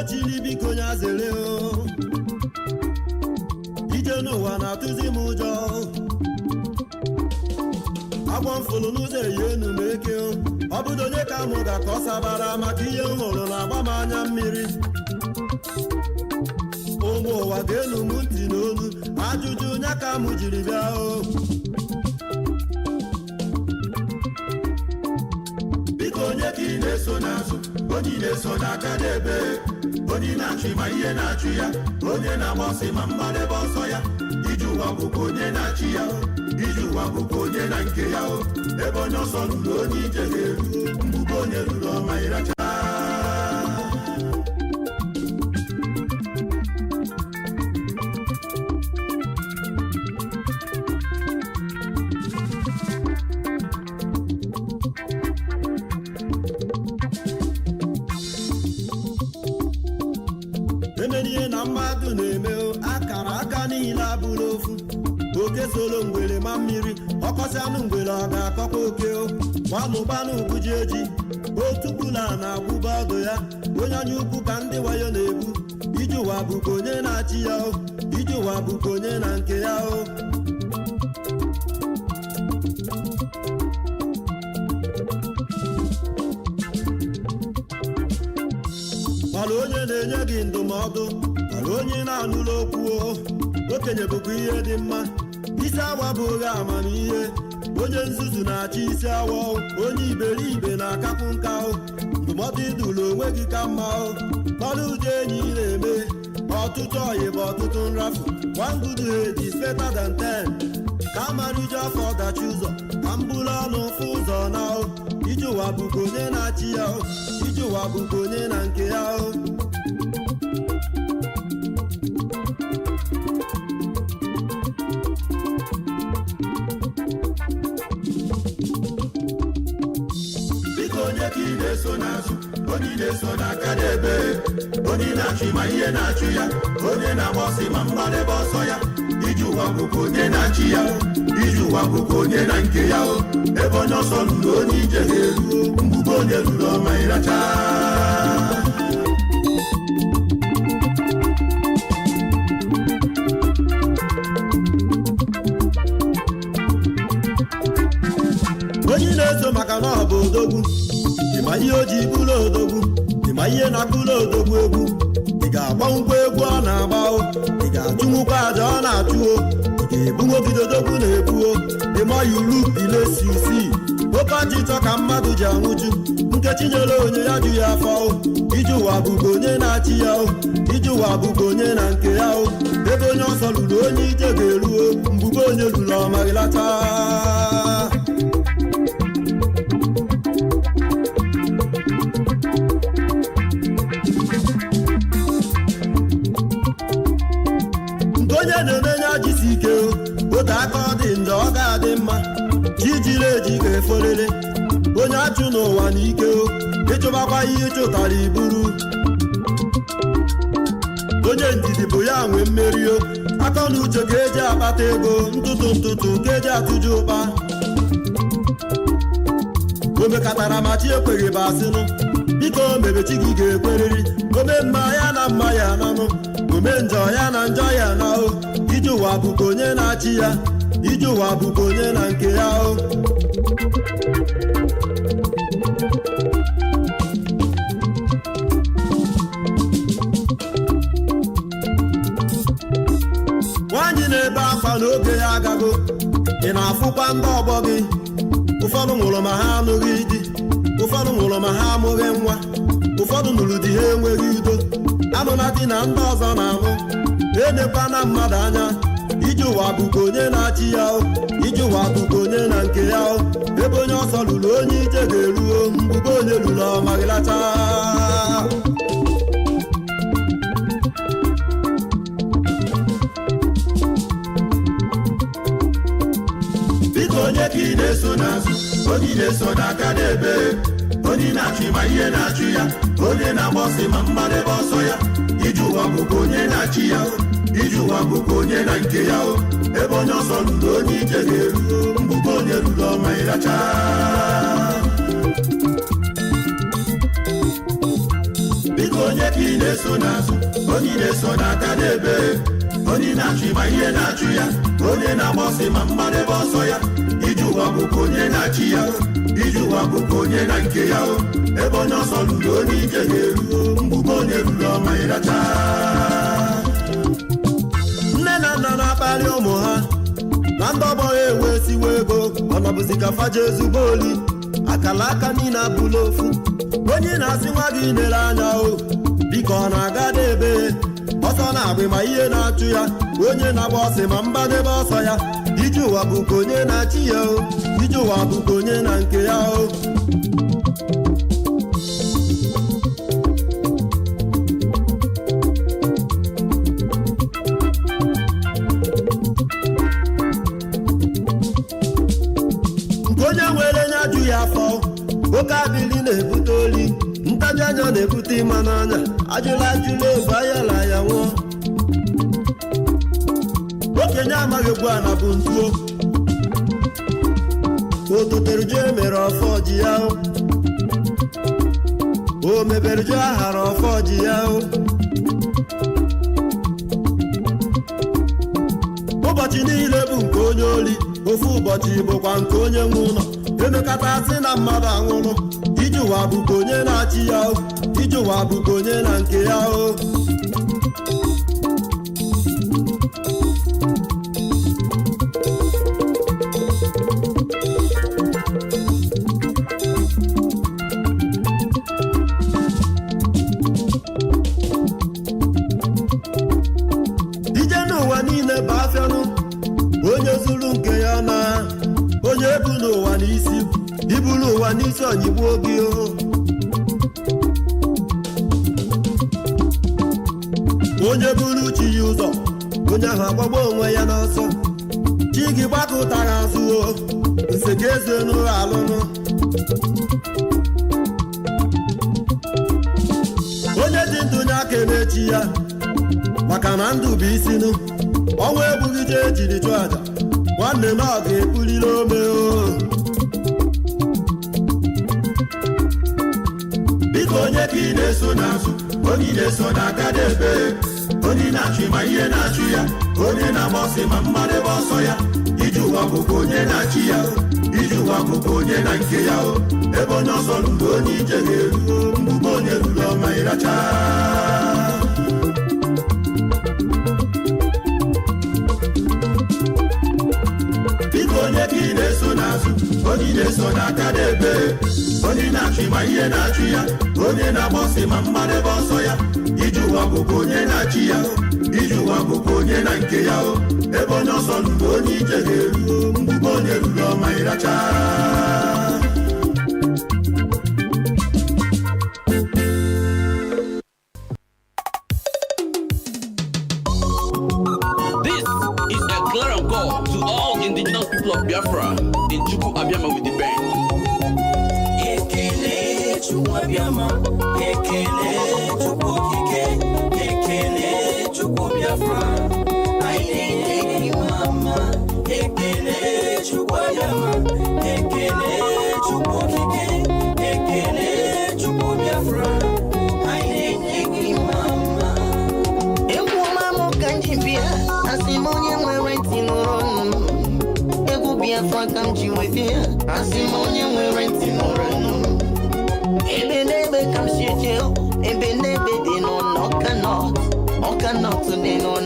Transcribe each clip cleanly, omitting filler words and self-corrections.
chiri biko nya zere o ije n'ụwa na-atụzi m ụjọ agwọ mfụlụ n'ụzọ eyi enu m eke ọ bụdo onye ka mụ ga-akọ sabara maka ihe m hụrụ na-agba m anya mmiri ụmụ ụwa ga-enu m ntị n'olu ajụjụ nya ka mụ jiri bịa o biko onye ka ị na-eso n'azụ onye na-eso n'aka n'ebe onye na-achụ ma ihe na-achụ ya onye na-agba ọsọ ma mmadụ ọsọ ya iji ụwa bụkwa onye na-achị ya iji ụwa bụkwa onye na nke ya ebe onye ọsọ ruru onye ije ga-eru mgbugbo onye ruru ọma ịracha emenihe na mmadụ na-eme akara aka niile abụrụ ofu oke solo ngwere ma mmiri ọkọsị anụ ngwere ọ ga-akọkwa oke nwanụbanụ ubuji eji otugbula na-agwụba ọdụ ya onye anya ukwu ka ndị wayo na-ebu iji ụwa bụkwa onye na-achị ya iji ụwa bụkwa onye na nke ya mana onye na-enye gị ndụmọdụ mana onye na-anụrụ okwu okenye bụkwa ihe dị mma isi awa bụghị amamihe onye nzuzu na-achị isi awa onye iberibe na-akapụ nka ndụmọdụ idulu onwe gị ka mma mana ụdị enyi na-eme ọtụtụ ọyị bụ ọtụtụ nrafu one good head is better than 10 ka amarụju afọ ọdachi ụzọ ka m bụrụ ọnụ ụfụ ụzọ na iji ụwa bụkwa onye na-achị ya iji ụwa bụkwa onye na nke ya biko onye ka ị na-eso n'azụ onye na-eso n'aka n'ebe onye na-achụ ma ihe na-achụ ya onye na-agba ọsọ ma mmadụ ọsọ ya iji ụwa bụkwa onye na-achị ya iji ụwa bụkwa onye na nke ya ebe onye ọsọ ruru onye ije ga-eru mgbugbo onye ruru ọma ịracha onye na-eso maka na ọ bụ odogwu ịma ihe o ji bụrụ odogwu ịma ihe na-akụrụ odogwu egwu ị ga-agbanwukwa egwu ọ na-agba ị ga-achụnwukwa aja ọ na-achụo ị ga-ebu nwogide odogwu na-ebuo ịma yulu ilesisi oke ọchịchọ ka mmadụ ji anwụju nkechi nyere onye ya ju ya afọ iji ụwa bụkwa onye na-achị ya iji ụwa bụkwa onye na nke ya ebe onye ọsọ ruru onye ije ga-eruo mgbugbo onye ruru ọmarịlata onye na-emenye ajisi ike ote aka ọ dị njọ ọ ga-adị mma chi jiri eji ga-eforere onye achụ n'ụwa n'ike ịchụbakwa ihe ịchụtara iburu onye ndidi bụ ya nwe mmeri aka na uche ka eji akpata ego ntụtụ ka eji atụju ụkpa o mekatara ma chi ekweghị bụ asịnụ biko mebe chi gị ga-ekweriri ome mma ya na mma ya nanụ ome njọ ya na njọ ya na iji ụwa bụkwa onye na-achị ya iji ụwa bụkwa onye na nke ya nwaanyị na-ebe akwa n'oge ya agago ị na-afụkwa ndị ọgbọ gị ụfọdụ nwụrụ ma ha anụghị di ụfọdụ nwụrụ ma ha amụghị nwa ụfọdụ nụrụ di ha enweghị udo anụna di na ndị ọzọ na-anụ enekwa na mmadụ anya iji ụwa bụkwa onye na-achị ya iji ụwa bụkwa onye na nke ya ebe onye ọsọ lụrụ onye ije ga-eruo mgbugbo onye lụrụ ọmarịlacha biko onye ka ị na-eso n'azụ onye na-eso n'aka n'ebe onye na-achụ ma ihe na-achụ ya onye na-agba ọsọ ma mmadụ ọsọ ya iji ụwa bụkwa onye na-achị ya bụkwa onye na nke ya ebe onye ọsọ lụrụ onye ije ga-eru mbụkwa onye ruru ọma ịracha biko onye ka ị na-eso n'azụ onye na-eso n'aka n'ebe onye na-achụ ma ihe na-achụ ya onye na-agba ọsọ ma mmadụ ebe ọsọ ya ije ụwa bụkwa onye na-achị ya ije ụwa bụkwa onye na nke ya ebe onye ọsọ lụrụ onye ije ga-eru mbụkwa onye ruru ọma ịracha nne na nna na-akparị ụmụ ha na ndị ọgbọ ha ewesiwe ego ọnọbụzi ka faje ezigbo oli akala aka niile abụla ofu onye na-asị nwa gị nere anya biko ọ na-aga n'ebe ọsọ na-agbị ma ihe na-achụ ya onye na-agba ọsị ma mbadebe ọsọ ya ije ụwa bụkwa onye na-achị ya ije ụwa bụkwa onye na nke ya onye nwere nya jụ ya afọ oke adịghị na-ebute oli ntaji anya na-ebute ịma n'anya ajụla ajụla efu ayala ya nwụọ okenye amaghị egwu ana bụ ntuo ototere ju emere ọfọ ji ya o mebere ju ahara ọfọ ji ya ụbọchị niile bụ nke onye oli ofu ụbọchị bụkwa nke onye nwe ụlọ emekata asị na mmadụ anwụrụ ije ụwa bụkwa onye na-achị ya ije ụwa bụkwa onye na nke ya ije n'ụwa niile bụ afịanụ onye zuru nke ya na onye ebu n'ụwa n'isi iburu ụwa n'isi onyigbu oge onye buru chi ya ụzọ onye ahụ agbagbo onwe ya n'ọsọ chi gị gbakọtara azụ nse ga ezo n'ụlọ alụnụ onye dị ndụ nye aka na-echi ya maka na ndụ bụ isinụ ọnwa egbughị je ejiri chụọ aja nwanne na ọ ga-ebuliri ome biko onye ka ị na-eso n'azụ onye na-eso n'aka n'ebe onye na-achụ ma ihe na-achụ ya onye na-agba ọsị ma mmadụ ebe ọsọ ya ije ụwa bụkwa onye na-achị ya ije ụwa bụkwa onye na nke ya ebe onye ọsọ lụrụ onye ije ga-eru mbụkwa onye ruru ọma ịracha onye ka ị na-eso n'azụ onye na-eso n'aka n'ebe onye na-achụ ma ihe na-achụ ya onye na-agba ọsị ma mmadụ ebe ọsọ ya ije ụwa bụkwa onye na-achị ya ije ụwa bụkwa onye na nke ya ebe onye ọsọ lụrụ onye ije ga-eru mbụkwa onye ruru ọma ịracha indigenous people of Biafra in Chukwu Abiama with the band. Ekele Chukwu Abiama, Ekele Chukwu Okike, Ekele Chukwu Biafra. Aile mama, Ekele Chukwu Abiama, Ekele Chukwu Okike, Ekele Chukwu Biafra. Aile mama. Ewu mama kanjibia, asimonye mwewe tinoro. Biafra kam chiwefia asimonye mwerenti noranu ebenebe kam shecheo ebenebe dino okanot dino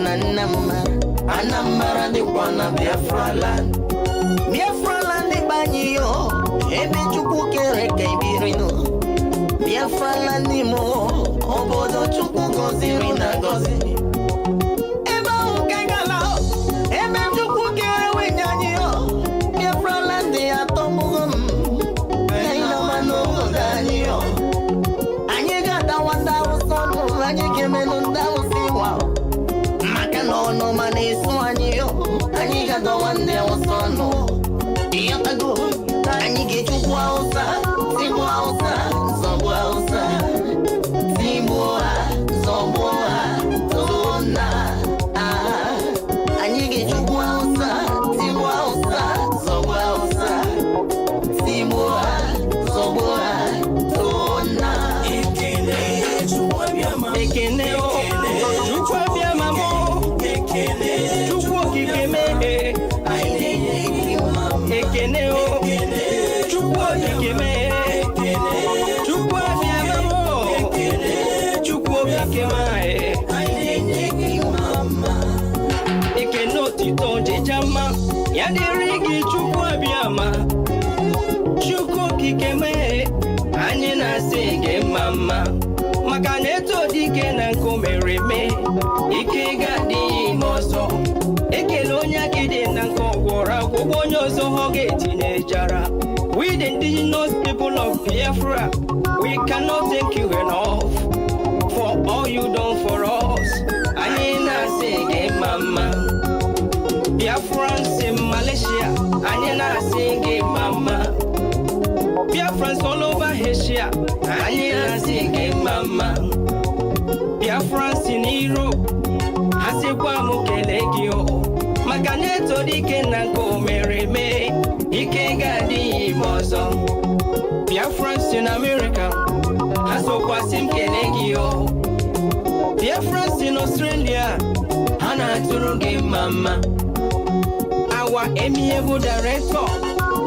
anamara de kwana Biafra land banyiyo ebe chukwu kere ka ibirino Biafra land mo obodo chukwu goziri na gozi ebe ahụ kegala ebe chukwu kere wenyanyiyo anyị ga-adawanda ụsọnụ anyị ga-emenụ ndị ụsịwa maka na ọnụ ma na-eso anyị ga-adawa ndị ụsọnụ ịghọtago anyị ga-echukwu Hausa tigbu Hausa zọgbu Hausa tigbuo ha zọgbuo ha tona ya dịrị gị Chukwu abịama Chukwu okike mee anyị na-asị gị mma maka na eto dike na nke mere eme ike ga-adịghị ime ọzọ ekele onye akịdị na nke ọgwọrọ akwụkwọ onye ọzọ ha ga-etinyechara. We the indigenous people of Biafra, we cannot thank you enough for all you done for us. Anyị na-asị gị mama. Biafrans in Malaysia, anyị na-asị gị mama. Biafrans all over Asia, anyị na-asị gị mama. Biafrans in Europe, ha sịkwa m kele gị o. Maka na eto dike na nke o mere eme, ike ga-adịghị ime ọzọ. Biafrans in America, ha sokwasị m kele gị o. Biafrans in Australia, ha na-atụrụ gị mama. Our amiable director,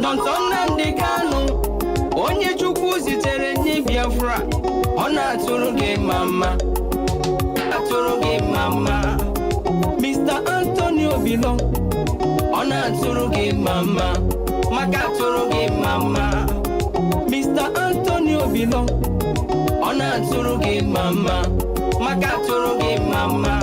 Dr. Nnamdi Kanu, onye Chukwu zitere nye Biafra, ọ na-atụrụ gị mama. Atụrụ gị mama. Mr. Antonio Bilo, ọ na-atụrụ gị mama. Maka atụrụ gị mama. Mr. Antonio Bilo, ọ na-atụrụ gị mama. Maka atụrụ gị mama.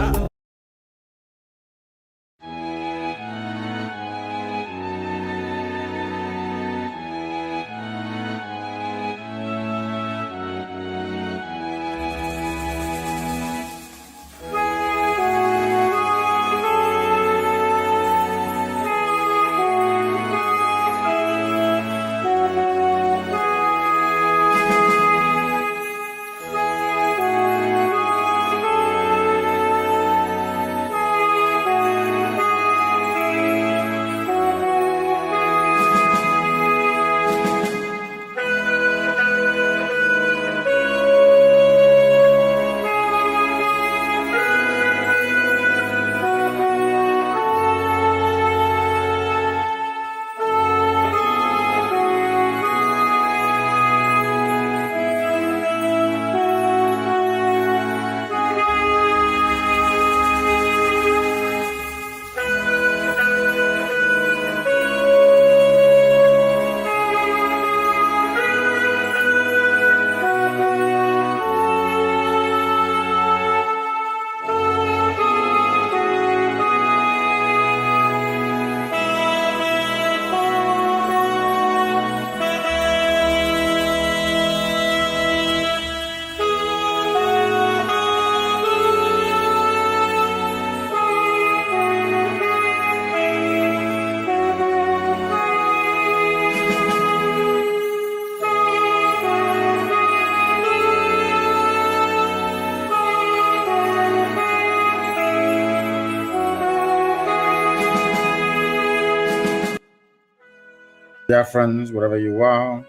Biafrans, wherever you are,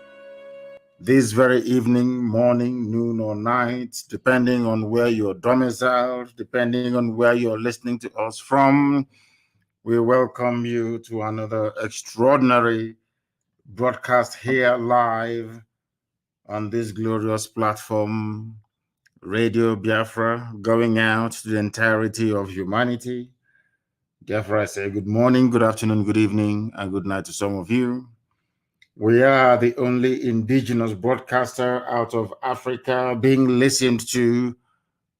this very evening, morning, noon, or night, depending on where you're domiciled, depending on where you're listening to us from, we welcome you to another extraordinary broadcast here live on this glorious platform, Radio Biafra, going out to the entirety of humanity. Biafra, I say good morning, good afternoon, good evening, and good night to some of you. We are the only indigenous broadcaster out of Africa being listened to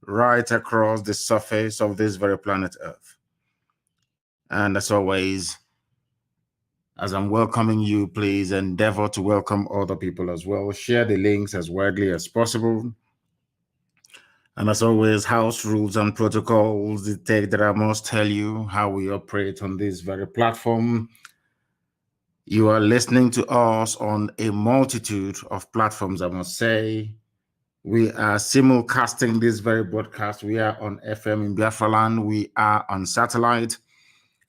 right across the surface of this very planet Earth. And as always, as I'm welcoming you, please endeavor to welcome other people as well. Share the links as widely as possible. And as always, house rules and protocols dictate that I must tell you how we operate on this very platform. You are listening to us on a multitude of platforms, I must say. We are simulcasting this very broadcast. We are on FM in Biafra land. We are on satellite.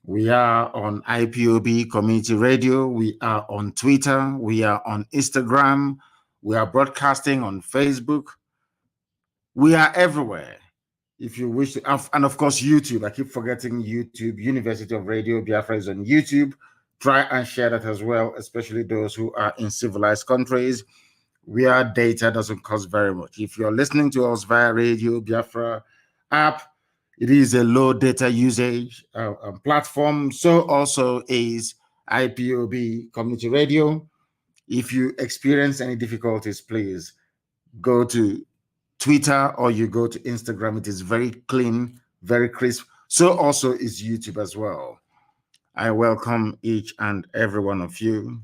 We are on IPOB Community Radio. We are on Twitter. We are on Instagram. We are broadcasting on Facebook. We are everywhere. If you wish to, and of course, YouTube. I keep forgetting YouTube. University of Radio Biafra is on YouTube. Try and share that as well, especially those who are in civilized countries where data doesn't cost very much. If you're listening to us via Radio Biafra app, It is a low data usage platform. So also is IPOB Community Radio. If you experience any difficulties, please go to Twitter or you go to Instagram. It is very clean, very crisp. So also is YouTube as well. I welcome each and every one of you.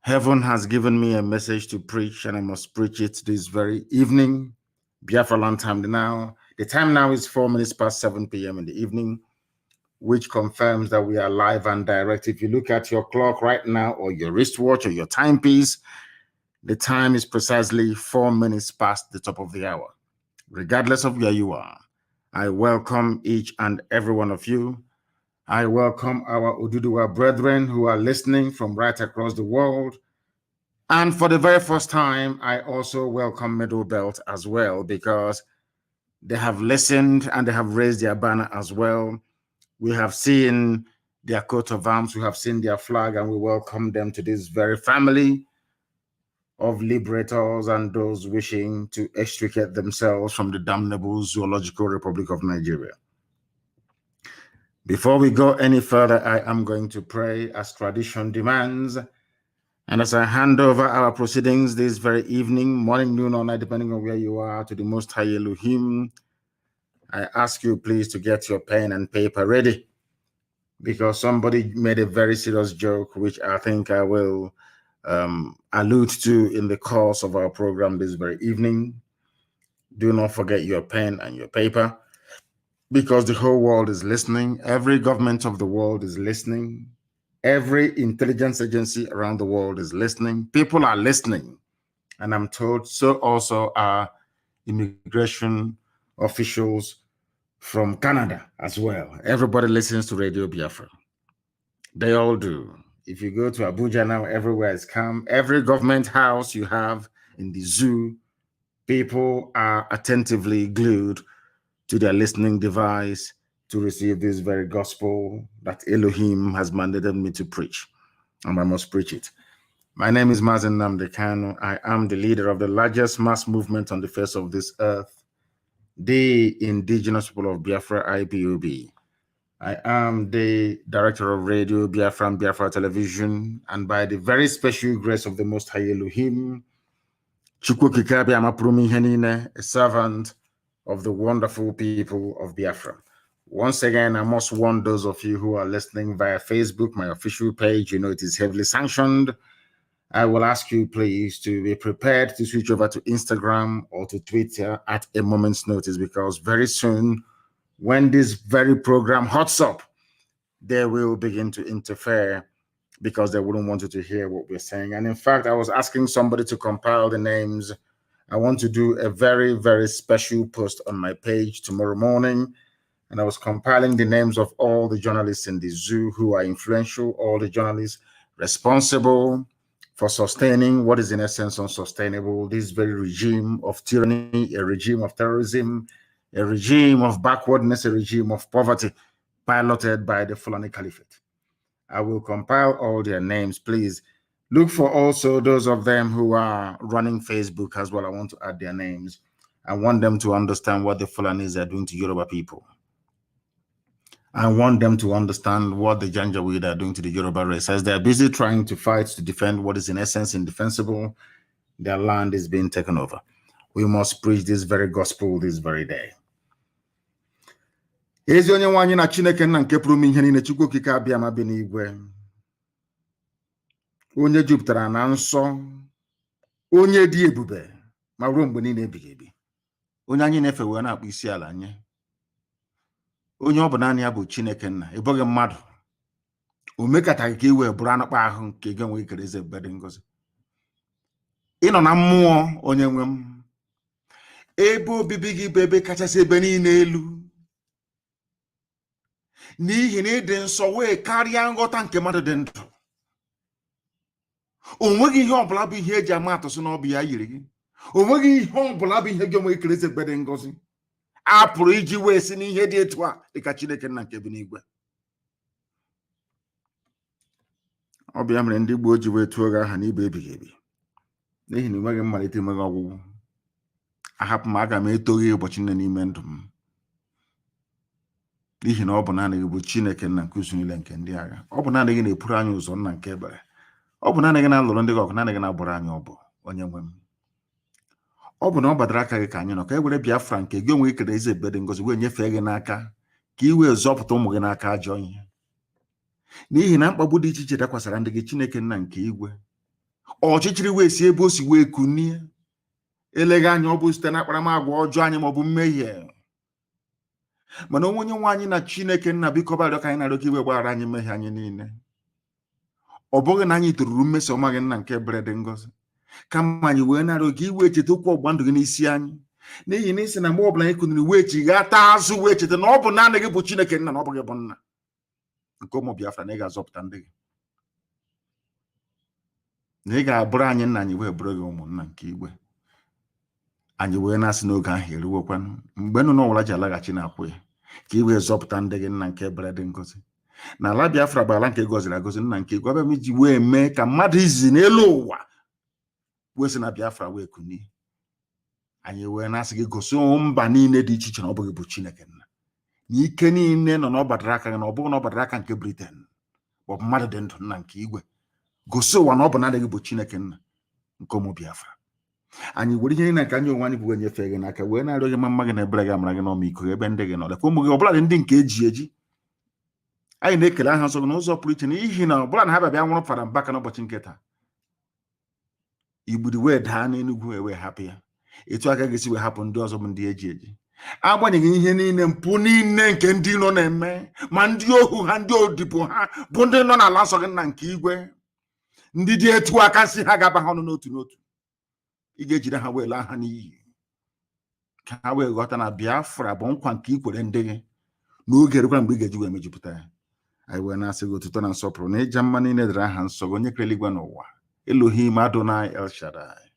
Heaven has given me a message to preach, and I must preach it this very evening. Biafra land time now. The time now is 4 minutes past 7 p.m. in the evening, which confirms that we are live and direct. If you look at your clock right now, or your wristwatch, or your timepiece, the time is precisely 4 minutes past the top of the hour. Regardless of where you are, I welcome each and every one of you. I welcome our Oduduwa brethren who are listening from right across the world. And for the very first time, I also welcome Middle Belt as well, because they have listened and they have raised their banner as well. We have seen their coat of arms, we have seen their flag, and we welcome them to this very family of liberators and those wishing to extricate themselves from the damnable Zoological Republic of Nigeria. Before we go any further, I am going to pray as tradition demands. And as I hand over our proceedings this very evening, morning, noon, or night, depending on where you are, to the Most High Elohim, I ask you please to get your pen and paper ready, because somebody made a very serious joke, which I think I will allude to in the course of our program this very evening. Do not forget your pen and your paper, because the whole world is listening. Every government of the world is listening. Every intelligence agency around the world is listening. People are listening. And I'm told so also are immigration officials from Canada as well. Everybody listens to Radio Biafra. They all do. If you go to Abuja now, everywhere is calm. Every government house you have in the zoo, people are attentively glued to their listening device to receive this very gospel that Elohim has mandated me to preach, and I must preach it. My name is Mazi Nnamdi Kanu. I am the leader of the largest mass movement on the face of this earth, the indigenous people of Biafra, IPOB. I am the director of radio, Biafra and Biafra television, and by the very special grace of the Most High Elohim, a servant of the wonderful people of Biafra. Once again, I must warn those of you who are listening via Facebook, my official page, you know it is heavily sanctioned. I will ask you please to be prepared to switch over to Instagram or to Twitter at a moment's notice, because very soon, when this very program hots up, they will begin to interfere because they wouldn't want you to hear what we're saying. And in fact, I was asking somebody to compile the names. I want to do a very, very special post on my page tomorrow morning. And I was compiling the names of all the journalists in the zoo who are influential, all the journalists responsible for sustaining what is in essence unsustainable, this very regime of tyranny, a regime of terrorism, a regime of backwardness, a regime of poverty, piloted by the Fulani Caliphate. I will compile all their names. Please look for also those of them who are running Facebook as well. I want to add their names. I want them to understand what the Fulanis are doing to Yoruba people. I want them to understand what the Janjaweed are doing to the Yoruba race. As they're busy trying to fight to defend what is in essence indefensible, their land is being taken over. We must preach this very gospel this very day. Ezi onye nwaanyị na Chineke nna nke pụrụ ime ihe niile, Chukwu okike abịa ma bi n'igwe. Onye jupụtara na nsọ, onye dị ebube ma ruo mgbe niile ebighị ebi. Onye anyị na-efe wee na-akpụ isi ala nye. Onye ọ bụ naanị ya bụ Chineke nna, ịbụghị mmadụ. O mekataghị ka iwe bụrụ anụkpa ahụ nke gị enweghị ikere eze ebube dị ngọzi. Ị nọ na mmụọ onye nwe m. Ebe obibi gị bụ ebe kachasị ebe niile elu. N'ihi na ịdị nsọ wee karịa nghọta nke mmadụ dị ndụ. O nweghị ihe ọbụla bụ ihe eji ama atụ sị na ọ bụ ya yiri gị. O nweghị ihe ọbụla bụ ihe gị enweghị ikere eze ebube dị ngọzi. A pụrụ iji wee si n'ihe dị etu a dịka Chineke nna nke bi n'igwe. Ọ bịa mere ndị Igbo ji wee tụọ gị aha n'ibe ebighị ebi, n'ihi na enweghị mmalite enweghị ọgwụgwụ. Ahapụ m, aga m eto gị ụbọchị nne n'ime ndụ m. n'ihi na ọ bụ naanị gị bụ Chineke nna nke usu niile nke ndị agha. Ọ bụ naanị gị na-epuru anyị ụzọ nna nke ebere. Ọ bụ naanị gị na-alụrụ ndị gị ọgụ, naanị gị na-agbara anyị ọbụ onye nwe m. Ọ bụ na ọ gbadara aka gị ka anyị nọ ka e were Biafra nke gị onwe gị kere eze ebere dị ngozi wee nyefee gị n'aka ka i wee zọpụta ụmụ gị n'aka ajọ ihe. N'ihi na mkpagbu dị iche iche dakwasara ndị gị Chineke nna nke igwe. Ọchịchịrị wee si ebe o si wee kunie. Eleghị anya ọ bụ site na akparamagwa ọjọọ anyị maọbụ mmehie. Mana onye nwe anyị na Chineke nna biko barịọ ka anyị na-arịọ ka iwe gbaghara anyị mmehie anyị niile. Ọ bụghị na anyị toruru mmeso ọma gị nna nke ebere dị ngozi, kama anyị wee na-arịọ ka iwe cheta okwu ọgbụgba ndụ gị n'isi anyị. N'ihi na isi na mgbe ọbụla anyị kuniri wee chighata azụ wee cheta na ọ bụ naanị gị bụ Chineke nna na ọ bụ gị bụ nna nke ụmụ Biafra, na ị ga-azọpụta ndị gị, na ị ga-abụrụ anyị nna, anyị wee bụrụ gị ụmụnna nke igwe. Anyị wee na-asị n'oge ahụ eruwekwanụ mgbe nnụnụ ọbụla ji alaghachi na-akwụ ya ka ị wee zọpụta ndị gị nna nke ebere dị ngozi. Na ala Biafra bụ ala nke gọziri agọzi nna nke igwe, ọbịa iji wee mee ka mmadụ izi n'elu ụwa wee si na Biafra wee kunie. Anyị wee na-asị gị gosi mba niile dị iche iche na ọ bụghị bụ Chineke nna, na ike niile nọ n'ọbadara aka gị, na ọ bụghị n'ọbadara aka nke Britain ma ọ bụ mmadụ dị ndụ nna nke igwe. Gosi ụwa na ọ bụ naanị gị bụ Chineke nna nke ụmụ Biafra. Anyị were ihe niile nke anyị onwe anyị bụ nyefee gị n'aka wee na-arịọ gị ma mma gị na ebere gị amara gị n'ọmịiko ebe ndị gị nọ. Lekwa ụmụ gị ọbụla dị ndị nke eji eji. Anyị na-ekele aha nsọ gị n'ụzọ pụrụ iche n'ihi na ọbụla na ha bịa nwụrụ fara mbaka n'ụbọchị nke taa. Igburi wee daa n'Enugwu wee hapụ ya. Etu aka ga-esi wee hapụ ndị ọzọ bụ ndị eji eji. Agbanyeghị ihe niile mpụ niile nke ndị nọ na-eme, ma ndị ohu ha, ndị odibo ha bụ ndị nọ n'ala nsọ gị nna nke igwe. Ndị dị etu aka si ha ga-aba ha ọnụ n'otu n'otu. Ị ga-ejide ha wee laa ha n'iyi ka ha wee ghọta na Biafra bụ nkwa nke ikwere ndị gị n'oge erukwara mgbe ị ga-eji wee mejupụta ya. Anyị wee na-asị gị otuto na nsọpụrụ na ịja mma niile dịrị aha nsọ gị, onye kere eluigwe n'ụwa, Elohim Adonai El Shaddai.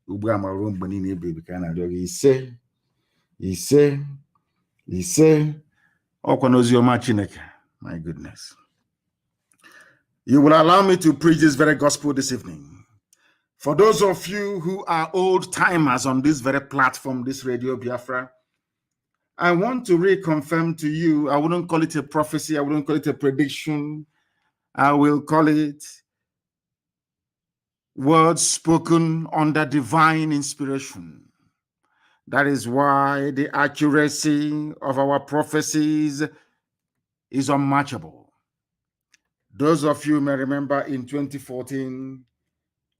Ugbu a ma ruo mgbe niile ebighị ka a na-arịọ gị ise ise ise. Ọkwa n'ozi ọma Chineke. My goodness. You will allow me to preach this very gospel this evening. For those of you who are old timers on this very platform, this Radio Biafra, I want to reconfirm to you, I wouldn't call it a prophecy, I wouldn't call it a prediction, I will call it words spoken under divine inspiration. That is why the accuracy of our prophecies is unmatchable. Those of you may remember in 2014,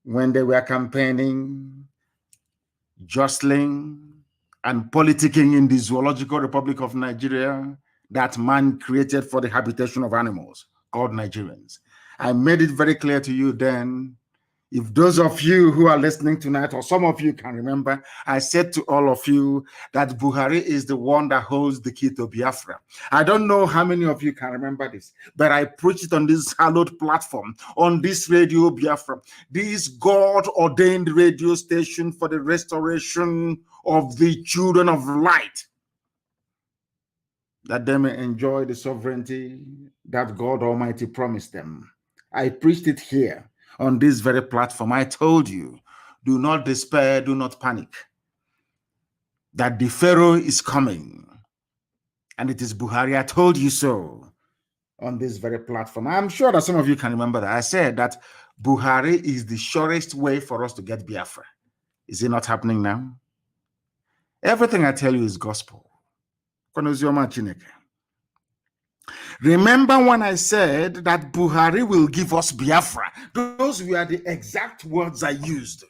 when they were campaigning, jostling, and politicking in the Zoological Republic of Nigeria that man created for the habitation of animals, called Nigerians. I made it very clear to you then. If those of you who are listening tonight, or some of you can remember, I said to all of you that Buhari is the one that holds the key to Biafra. I don't know how many of you can remember this, but I preached it on this hallowed platform, on this Radio Biafra, this God-ordained radio station for the restoration of the children of light, that they may enjoy the sovereignty that God Almighty promised them. I preached it here on this very platform. I told you, do not despair, do not panic, that the Pharaoh is coming, and it is Buhari. I told you so on this very platform. I'm sure that some of you can remember that. I said that Buhari is the surest way for us to get Biafra. Is it not happening now? Everything I tell you is gospel. Remember when I said that Buhari will give us Biafra? Those were the exact words I used.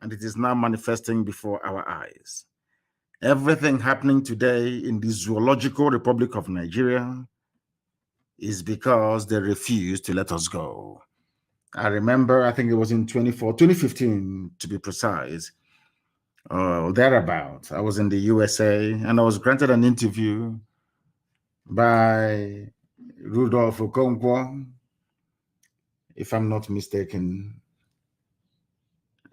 And it is now manifesting before our eyes. Everything happening today in the Zoological Republic of Nigeria is because they refused to let us go. I remember, I think it was in 2015 to be precise, thereabout. I was in the USA and I was granted an interview by Rudolph Okonkwo, if I'm not mistaken.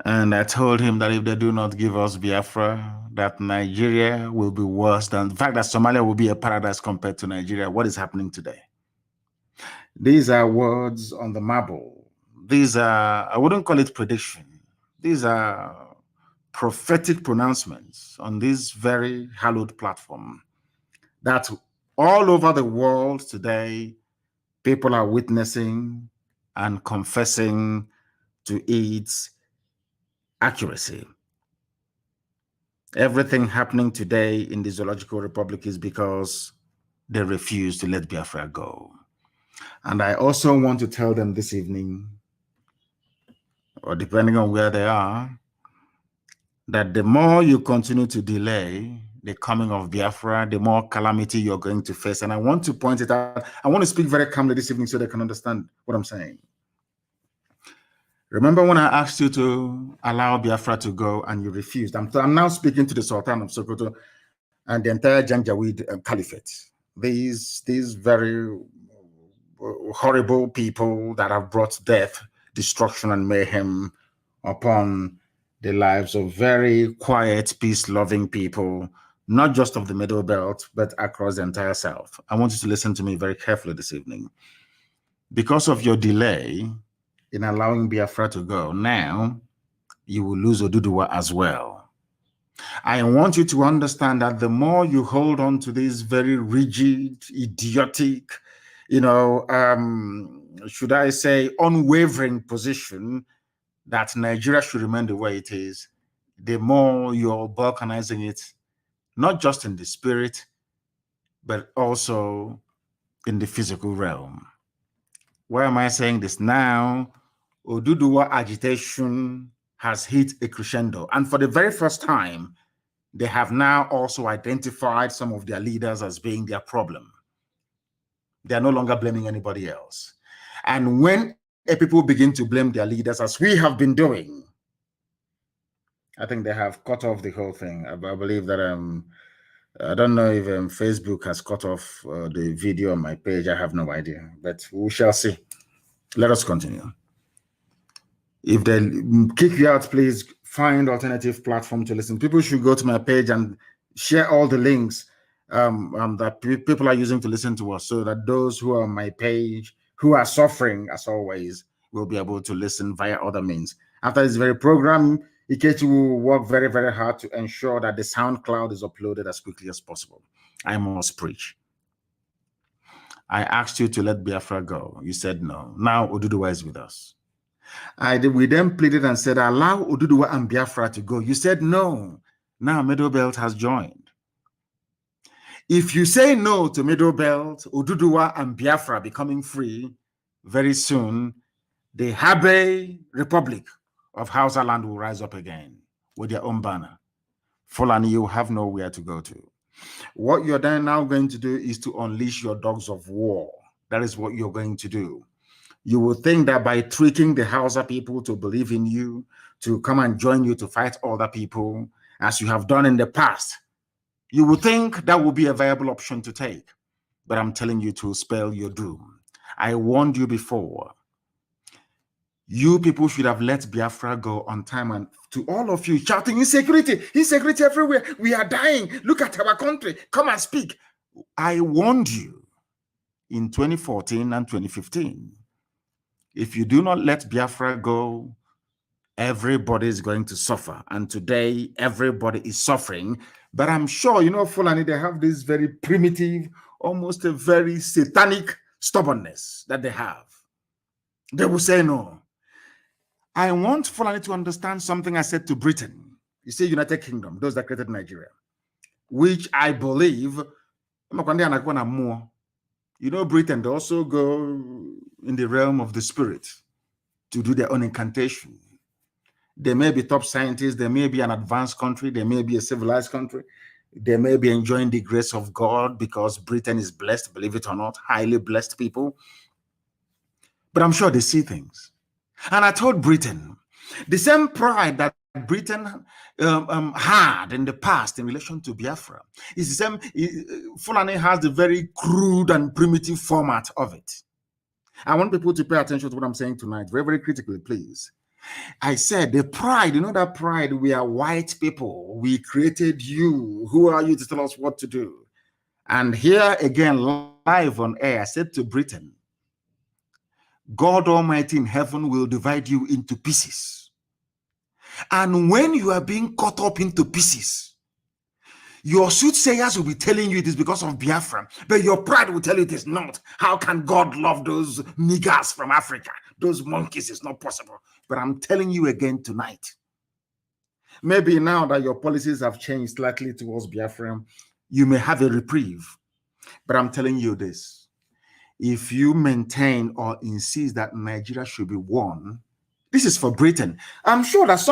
And I told him that if they do not give us Biafra, that Nigeria will be worse than, in fact, that Somalia will be a paradise compared to Nigeria. What is happening today? These are words on the marble. These are, I wouldn't call it prediction. These are prophetic pronouncements on this very hallowed platform. that all over the world today, people are witnessing and confessing to its accuracy. Everything happening today in the Zoological Republic is because they refuse to let Biafra go. And I also want to tell them this evening, or depending on where they are, that the more you continue to delay the coming of Biafra, the more calamity you're going to face. And I want to point it out. I want to speak very calmly this evening so they can understand what I'm saying. Remember when I asked you to allow Biafra to go and you refused? I'm now speaking to the Sultan of Sokoto and the entire Janjaweed Caliphate. These very horrible people that have brought death, destruction, and mayhem upon the lives of very quiet, peace-loving people, not just of the Middle Belt, but across the entire South. I want you to listen to me very carefully this evening. Because of your delay in allowing Biafra to go, now you will lose Oduduwa as well. I want you to understand that the more you hold on to this very rigid, idiotic, should I say, unwavering position that Nigeria should remain the way it is, the more you're balkanizing it, not just in the spirit, but also in the physical realm. Why am I saying this now? Oduduwa agitation has hit a crescendo. And for the very first time, they have now also identified some of their leaders as being their problem. They are no longer blaming anybody else. And when people begin to blame their leaders, as we have been doing, I think they have cut off the whole thing. I believe that I don't know if Facebook has cut off the video on my page. I have no idea, but we shall see. Let us continue. If they kick you out, please find alternative platform to listen. People should go to my page and share all the links that people are using to listen to us, so that those who are on my page, who are suffering as always, will be able to listen via other means. After this very program, Ikechi will work very, very hard to ensure that the SoundCloud is uploaded as quickly as possible. I must preach. I asked you to let Biafra go. You said no. Now Oduduwa is with us. We then pleaded and said, allow Oduduwa and Biafra to go. You said no. Now Middle Belt has joined. If you say no to Middle Belt, Oduduwa and Biafra becoming free, very soon, the Habe Republic of Hausa land will rise up again with their own banner. Fulani, you have nowhere to go to. What you're then now going to do is to unleash your dogs of war. That is what you're going to do. You will think that by tricking the Hausa people to believe in you, to come and join you to fight other people, as you have done in the past, you will think that will be a viable option to take. But I'm telling you to spell your doom. I warned you before. You people should have let Biafra go on time, and to all of you shouting insecurity, insecurity everywhere. We are dying. Look at our country. Come and speak. I warned you in 2014 and 2015. If you do not let Biafra go, everybody is going to suffer. And today, everybody is suffering. But I'm sure, Fulani, they have this very primitive, almost a very satanic stubbornness that they have. They will say no. I want Fulani to understand something I said to Britain. You say United Kingdom, those that created Nigeria, which I believe, Britain, they also go in the realm of the spirit to do their own incantation. They may be top scientists, they may be an advanced country, they may be a civilized country, they may be enjoying the grace of God because Britain is blessed, believe it or not, highly blessed people. But I'm sure they see things. And I told Britain, the same pride that Britain had in the past in relation to Biafra is the same. Fulani has the very crude and primitive format of it. I want people to pay attention to what I'm saying tonight, very, very critically, please. I said the pride, that pride, we are white people. We created you. Who are you to tell us what to do? And here again, live on air, I said to Britain, God Almighty in heaven will divide you into pieces. And when you are being cut up into pieces, Your soothsayers will be telling you it is because of Biafra, but your pride will tell you it is not. How can God love those niggers from Africa? Those monkeys is not possible. But I'm telling you again tonight, maybe now that your policies have changed slightly towards Biafra, you may have a reprieve. But I'm telling you this, if you maintain or insist that Nigeria should be one, this is for Britain. I'm sure that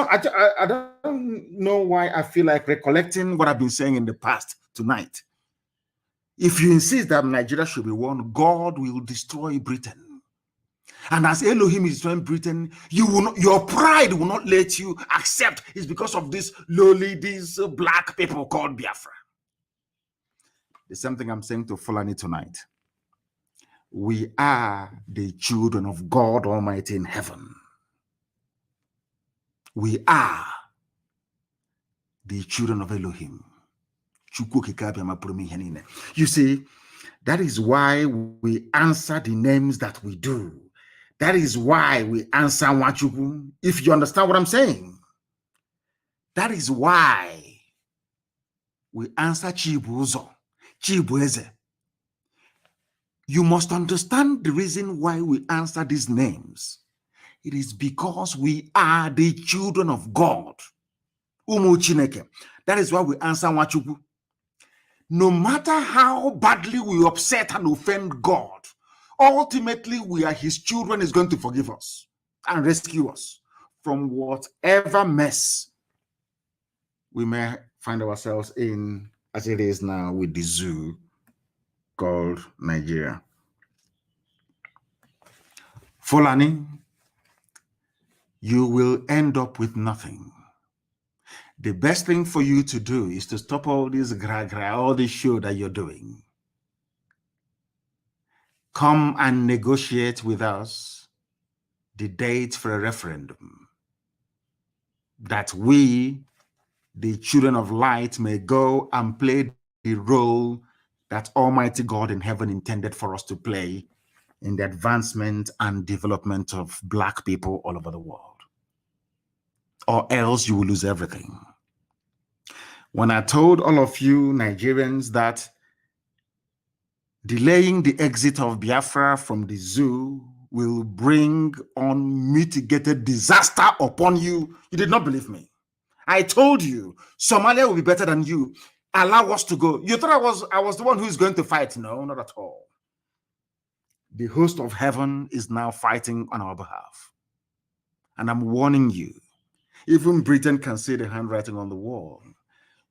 I don't know why I feel like recollecting what I've been saying in the past tonight. If you insist that Nigeria should be one, God will destroy Britain. And as Elohim is destroying Britain, your pride will not let you accept it's because of these black people called Biafra. The same thing I'm saying to Fulani tonight. We are the children of God Almighty in heaven. We are the children of Elohim. You see, that is why we answer the names that we do. That is why we answer Nwachukwu, if you understand what I'm saying. That is why we answer Chibuzo, Chibueze. You must understand the reason why we answer these names. It is because we are the children of God. Umu Chineke. That is why we answer Nwachukwu. No matter how badly we upset and offend God, ultimately we are his children. Is going to forgive us and rescue us from whatever mess we may find ourselves in, as it is now with the zoo called Nigeria. Fulani, you will end up with nothing. The best thing for you to do is to stop all this all this show that you're doing. Come and negotiate with us the date for a referendum, that we, the children of light, may go and play the role that Almighty God in heaven intended for us to play in the advancement and development of Black people all over the world. Or else you will lose everything. When I told all of you Nigerians that delaying the exit of Biafra from the zoo will bring unmitigated disaster upon you, you did not believe me. I told you Somalia will be better than you. Allow us to go. You thought I was the one who is going to fight. No, not at all. The host of heaven is now fighting on our behalf. And I'm warning you, even Britain can see the handwriting on the wall.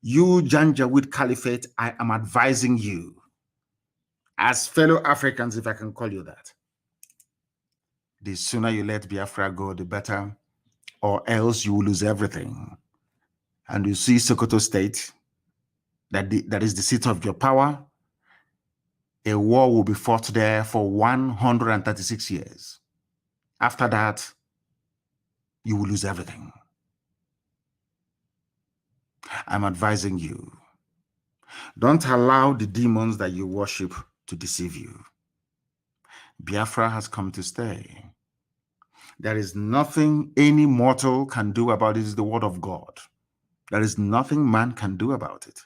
You, Janjaweed Caliphate, I am advising you, as fellow Africans, if I can call you that, the sooner you let Biafra go, the better, or else you will lose everything. And you see Sokoto State, that is the seat of your power. A war will be fought there for 136 years. After that, you will lose everything. I'm advising you, don't allow the demons that you worship to deceive you. Biafra has come to stay. There is nothing any mortal can do about it. It is the word of God. There is nothing man can do about it.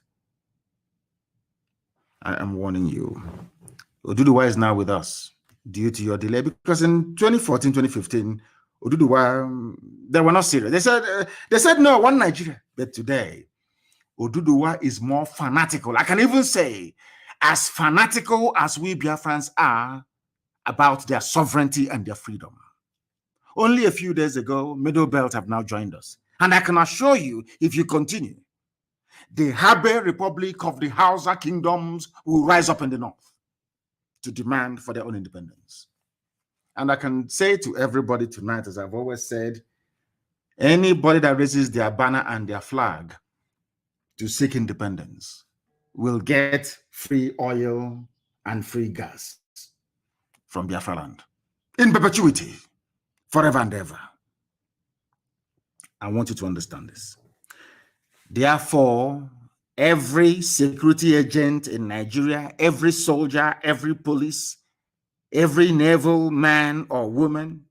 I am warning you. Oduduwa is now with us due to your delay, because in 2014, 2015, Oduduwa, they were not serious. They said no, one Nigeria. But today, Oduduwa is more fanatical. I can even say as fanatical as we Biafrans are about their sovereignty and their freedom. Only a few days ago, Middle Belt have now joined us. And I can assure you, if you continue, the Habe Republic of the Hausa kingdoms will rise up in the north to demand for their own independence. And I can say to everybody tonight, as I've always said, anybody that raises their banner and their flag to seek independence will get free oil and free gas from Biafra land in perpetuity, forever and ever. I want you to understand this. Therefore, every security agent in Nigeria, every soldier, every police, every naval man or woman,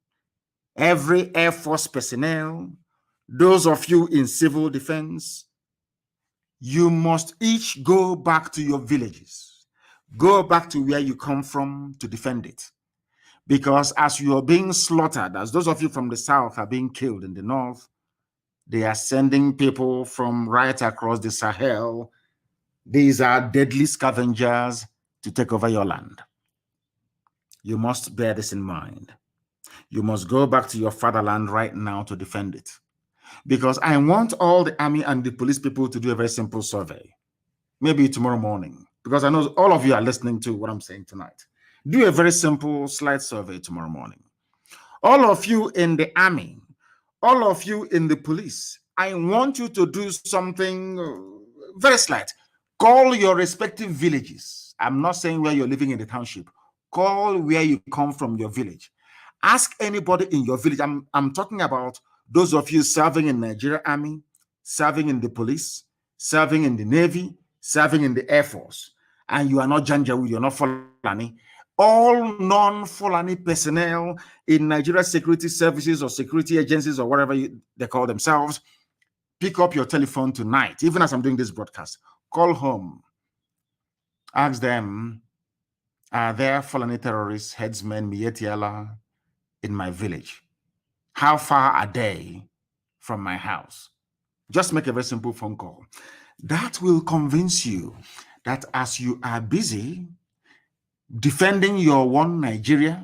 every Air Force personnel, those of you in civil defense, You must each go back to your villages. Go back to where you come from to defend it. Because as you are being slaughtered, as those of you from the south are being killed in the north, they are sending people from right across the Sahel. These are deadly scavengers to take over your land. You must bear this in mind. You must go back to your fatherland right now to defend it. Because I want all the army and the police people to do a very simple survey. Maybe tomorrow morning. Because I know all of you are listening to what I'm saying tonight. Do a very simple slide survey tomorrow morning. All of you in the army, all of you in the police, I want you to do something very slight. Call your respective villages. I'm not saying where you're living in the township. Call where you come from, your village. Ask anybody in your village. I'm talking about those of you serving in Nigeria Army, serving in the police, serving in the Navy, serving in the Air Force, and you are not Janjaweed, you're not Fulani. All non-Fulani personnel in Nigeria security services or security agencies or whatever they call themselves, pick up your telephone tonight, even as I'm doing this broadcast. Call home. Ask them, are there Fulani terrorists, headsmen, Mietiala in my village? How far are they from my house? Just make a very simple phone call. That will convince you that as you are busy defending your one Nigeria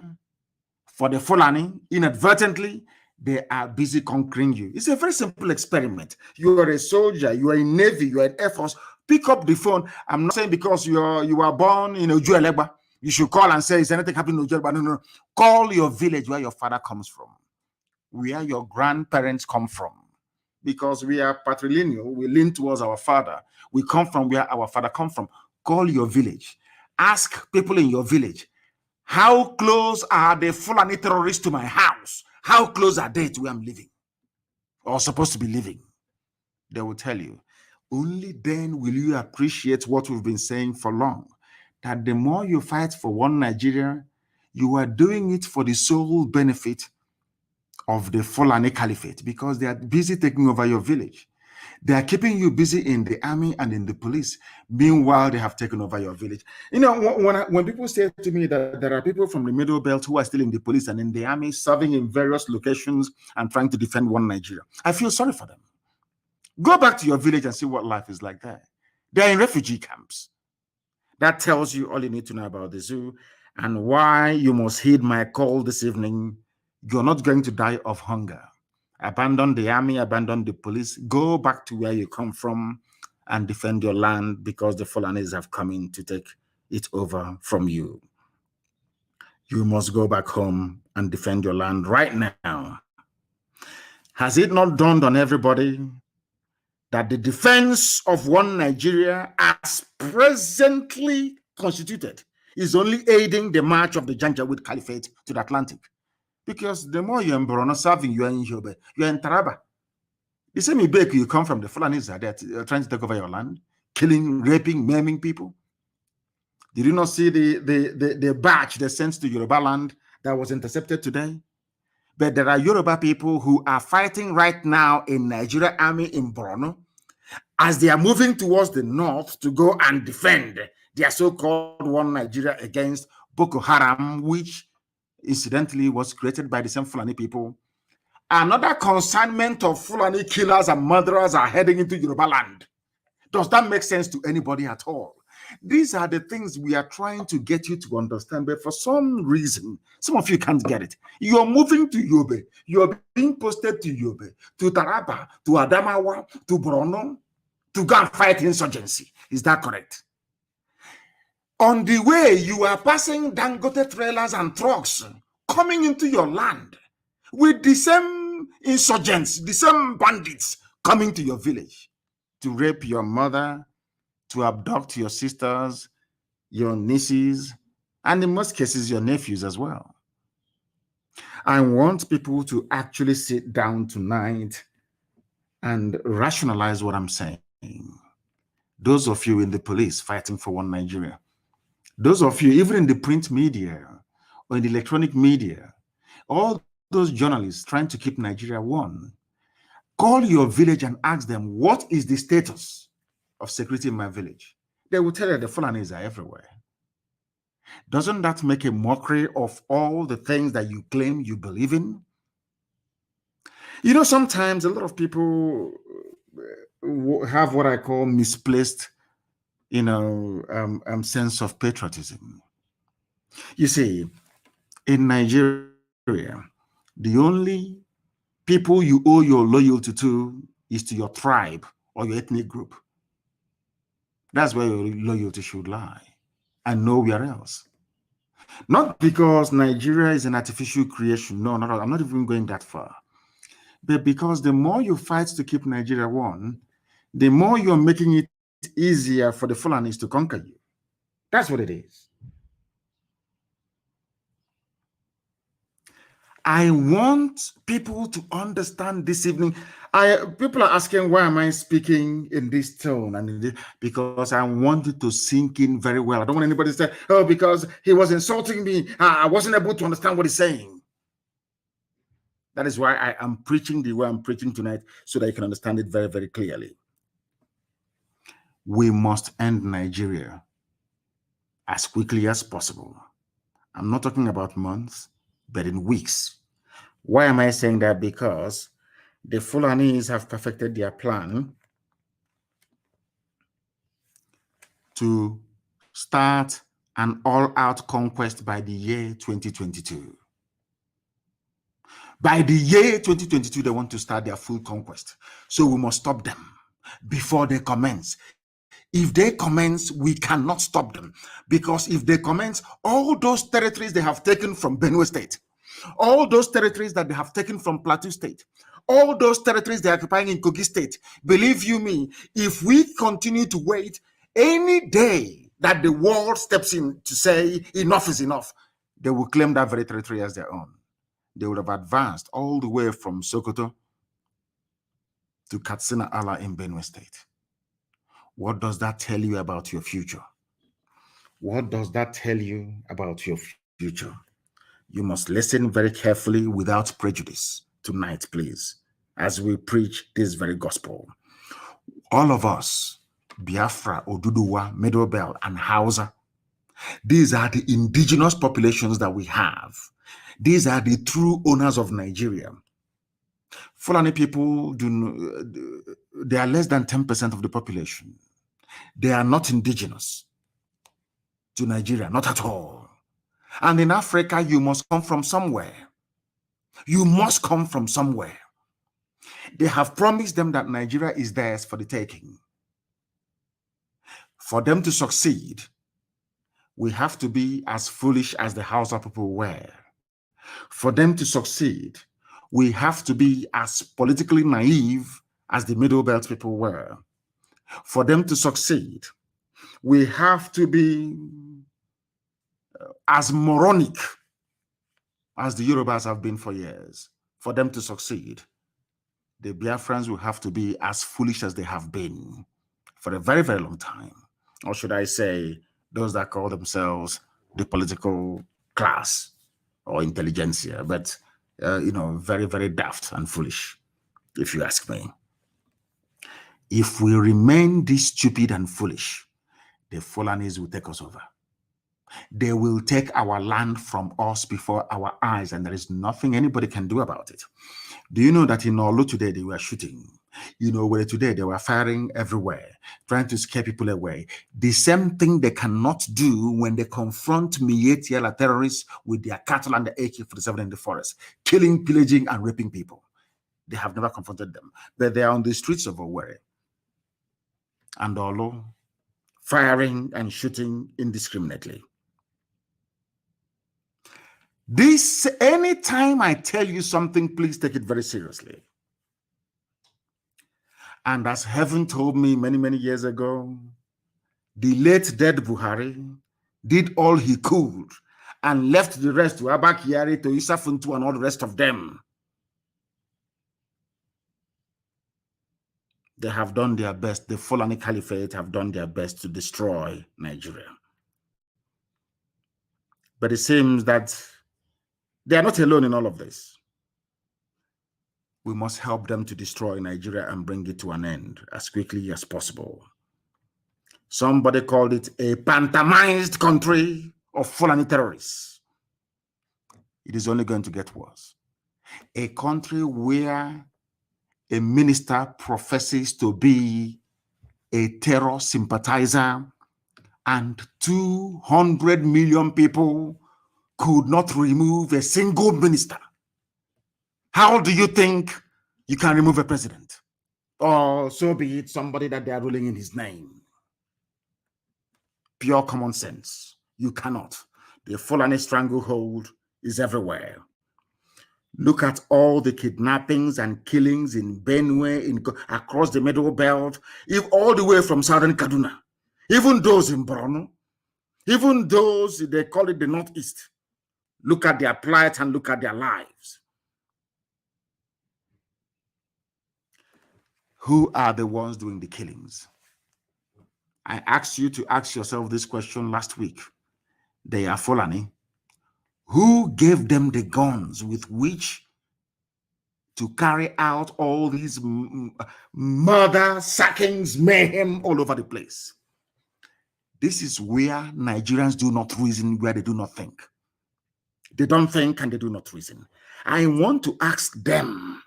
for the Fulani, inadvertently, they are busy conquering you. It's a very simple experiment. You are a soldier, you are in Navy, you are in Air Force. Pick up the phone. I'm not saying because you are born in Ojuelegba, you should call and say, is anything happening in Ojuelegba? No. Call your village where your father comes from, where your grandparents come from. Because we are patrilineal, we lean towards our father. We come from where our father comes from. Call your village. Ask people in your village, how close are the Fulani terrorists to my house? How close are they to where I'm living or supposed to be living? They will tell you. Only then will you appreciate what we've been saying for long, that the more you fight for one Nigeria, you are doing it for the sole benefit of the Fulani Caliphate, because they are busy taking over your village. They are keeping you busy in the army and in the police. Meanwhile, they have taken over your village. You know, when people say to me that there are people from the Middle Belt who are still in the police and in the army, serving in various locations and trying to defend one Nigeria, I feel sorry for them. Go back to your village and see what life is like there. They're in refugee camps. That tells you all you need to know about the zoo and why you must heed my call this evening. You're not going to die of hunger. Abandon the army, abandon the police. Go back to where you come from and defend your land, because the Fulanis have come in to take it over from you. You must go back home and defend your land right now. Has it not dawned on everybody that the defense of one Nigeria as presently constituted is only aiding the march of the Janjaweed Caliphate to the Atlantic? Because the more you're in Borno serving, you're in Yobe, you're in Taraba. The same Ibek you come from, the Fulanis are there trying to take over your land, killing, raping, maiming people. Did you not see the batch they sent to Yoruba land that was intercepted today? But there are Yoruba people who are fighting right now in Nigeria Army in Borno as they are moving towards the north to go and defend their so-called one Nigeria against Boko Haram, which incidentally was created by the same Fulani people. Another consignment of Fulani killers and murderers are heading into Yoruba land. Does that make sense to anybody at all? These are the things we are trying to get you to understand, but for some reason, some of you can't get it. You're moving to Yobe. You're being posted to Yobe, to Taraba, to Adamawa, to Borno, to go and fight insurgency. Is that correct? On the way, you are passing Dangote trailers and trucks coming into your land with the same insurgents, the same bandits coming to your village to rape your mother, to abduct your sisters, your nieces, and in most cases, your nephews as well. I want people to actually sit down tonight and rationalize what I'm saying. Those of you in the police fighting for one Nigeria, those of you even in the print media or in the electronic media, all those journalists trying to keep Nigeria one, call your village and ask them, what is the status of security in my village. They will tell you the Fulanis are everywhere. Doesn't that make a mockery of all the things that you claim you believe in? You know, sometimes a lot of people have what I call misplaced, sense of patriotism. You see, in Nigeria, the only people you owe your loyalty to is to your tribe or your ethnic group. That's where your loyalty should lie, and nowhere else. Not because Nigeria is an artificial creation. No, not. I'm not even going that far. But because the more you fight to keep Nigeria one, the more you're making it easier for the Fulanis to conquer you. That's what it is. I want people to understand this evening. People are asking, why am I speaking in this tone? And because I want it to sink in very well. I don't want anybody to say, oh, because he was insulting me, I wasn't able to understand what he's saying. That is why I am preaching the way I'm preaching tonight, so that you can understand it very, very clearly. We must end Nigeria as quickly as possible. I'm not talking about months, but in weeks. Why am I saying that? Because the Fulanis have perfected their plan to start an all-out conquest by the year 2022. By the year 2022, they want to start their full conquest. So we must stop them before they commence. If they commence, we cannot stop them. Because if they commence, all those territories they have taken from Benue State, all those territories that they have taken from Plateau State, all those territories they are occupying in Kogi State, believe you me, if we continue to wait, any day that the world steps in to say enough is enough, they will claim that very territory as their own. They would have advanced all the way from Sokoto to Katsina Ala in Benue State. What does that tell you about your future? What does that tell you about your future? You must listen very carefully without prejudice tonight, please, as we preach this very gospel. All of us, Biafra, Oduduwa, Middle Belt, and Hausa, these are the indigenous populations that we have. These are the true owners of Nigeria. Fulani people, they are less than 10% of the population. They are not indigenous to Nigeria, not at all. And in Africa, you must come from somewhere. You must come from somewhere. They have promised them that Nigeria is theirs for the taking. For them to succeed, we have to be as foolish as the Hausa people were. For them to succeed, we have to be as politically naive as the Middle Belt people were. For them to succeed, we have to be as moronic as the Yorubas have been for years. For them to succeed, the Biafrans will have to be as foolish as they have been for a very, very long time. Or should I say, those that call themselves the political class or intelligentsia, but very, very daft and foolish, if you ask me. If we remain this stupid and foolish, the Fulanis will take us over. They will take our land from us before our eyes, and there is nothing anybody can do about it. Do you know that in Olu today they were shooting? Where today they were firing everywhere, trying to scare people away. The same thing they cannot do when they confront Mietiala terrorists with their cattle and the AK-47 in the forest, killing, pillaging, and raping people. They have never confronted them, but they are on the streets of Owerri and Olu, firing and shooting indiscriminately. This, anytime I tell you something, please take it very seriously. And as heaven told me many, many years ago, the late dead Buhari did all he could and left the rest to Abba Kyari, to Issa Funtu, and all the rest of them. They have done their best. The Fulani Caliphate have done their best to destroy Nigeria. But it seems that they are not alone in all of this. We must help them to destroy Nigeria and bring it to an end as quickly as possible. Somebody called it a pantomized country of Fulani terrorists. It is only going to get worse. A country where a minister professes to be a terror sympathizer and 200 million people could not remove a single minister. How do you think you can remove a president? Or so be it, somebody that they are ruling in his name. Pure common sense. You cannot. The Fulani stranglehold is everywhere. Look at all the kidnappings and killings in Benue, across the Middle Belt, all the way from southern Kaduna. Even those in Borno, even those, they call it the Northeast. Look at their plight and look at their lives. Who are the ones doing the killings? I asked you to ask yourself this question last week. They are Fulani. Who gave them the guns with which to carry out all these murder, sackings, mayhem all over the place? This is where Nigerians do not reason, where they do not think. They don't think and they do not reason. I want to ask them,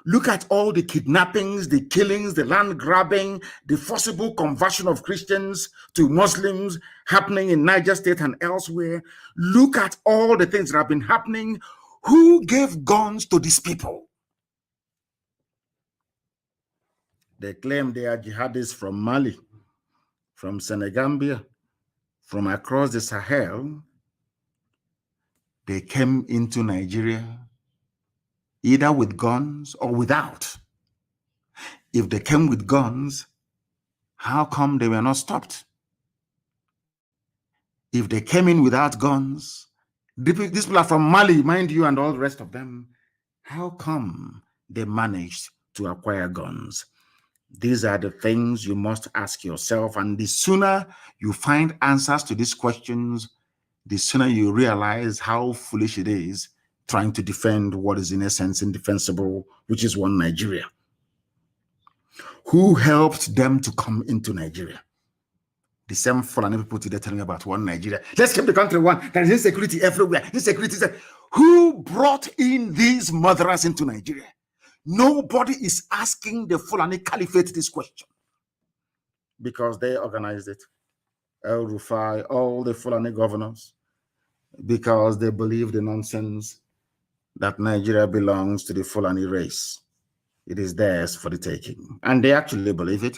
look at all the kidnappings, the killings, the land grabbing, the forcible conversion of Christians to Muslims happening in Niger State and elsewhere. Look at all the things that have been happening. Who gave guns to these people? They claim they are jihadists from Mali, from Senegambia, from across the Sahel. They came into Nigeria either with guns or without. If they came with guns, how come they were not stopped? If they came in without guns, these people are from Mali, mind you, and all the rest of them, how come they managed to acquire guns? These are the things you must ask yourself, and the sooner you find answers to these questions, the sooner you realize how foolish it is trying to defend what is in essence indefensible, which is one Nigeria. Who helped them to come into Nigeria? The same Fulani people today telling about one Nigeria. Let's keep the country one. There is insecurity everywhere. Insecurity. Who brought in these murderers into Nigeria? Nobody is asking the Fulani Caliphate this question because they organized it. El Rufai, all the Fulani governors, because they believe the nonsense that Nigeria belongs to the Fulani race. It is theirs for the taking. And they actually believe it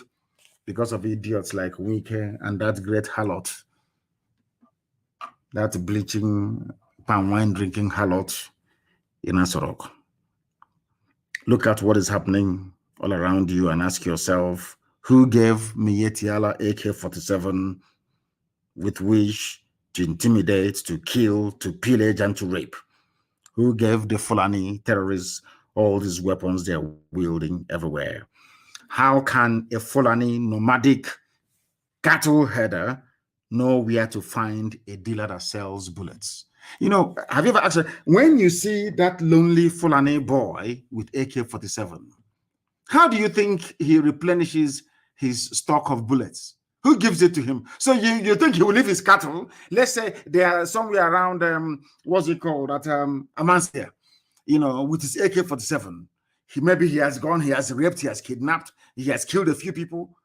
because of idiots like Wike and that great harlot, that bleaching, palm wine drinking harlot in Asorok. Look at what is happening all around you and ask yourself, who gave Mietiala AK-47 with which to intimidate, to kill, to pillage, and to rape? Who gave the Fulani terrorists all these weapons they're wielding everywhere? How can a Fulani nomadic cattle herder know where to find a dealer that sells bullets? You know, have you ever asked, when you see that lonely Fulani boy with AK-47, how do you think he replenishes his stock of bullets? Who gives it to him? So you think he will leave his cattle? Let's say they are somewhere around, what's it called, at Amancia, you know, with his AK-47. Maybe he has gone, he has raped, he has kidnapped, he has killed a few people.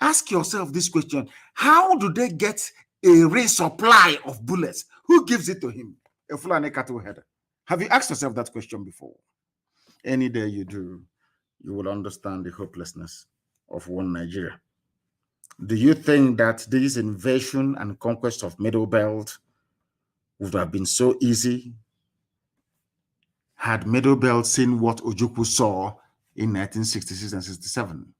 Ask yourself this question: how do they get a resupply of bullets? Who gives it to him? A Fulani cattle header. Have you asked yourself that question before? Any day you do, you will understand the hopelessness of one Nigeria. Do you think that this invasion and conquest of Middle Belt would have been so easy had Middle Belt seen what Ojukwu saw in 1966 and 67?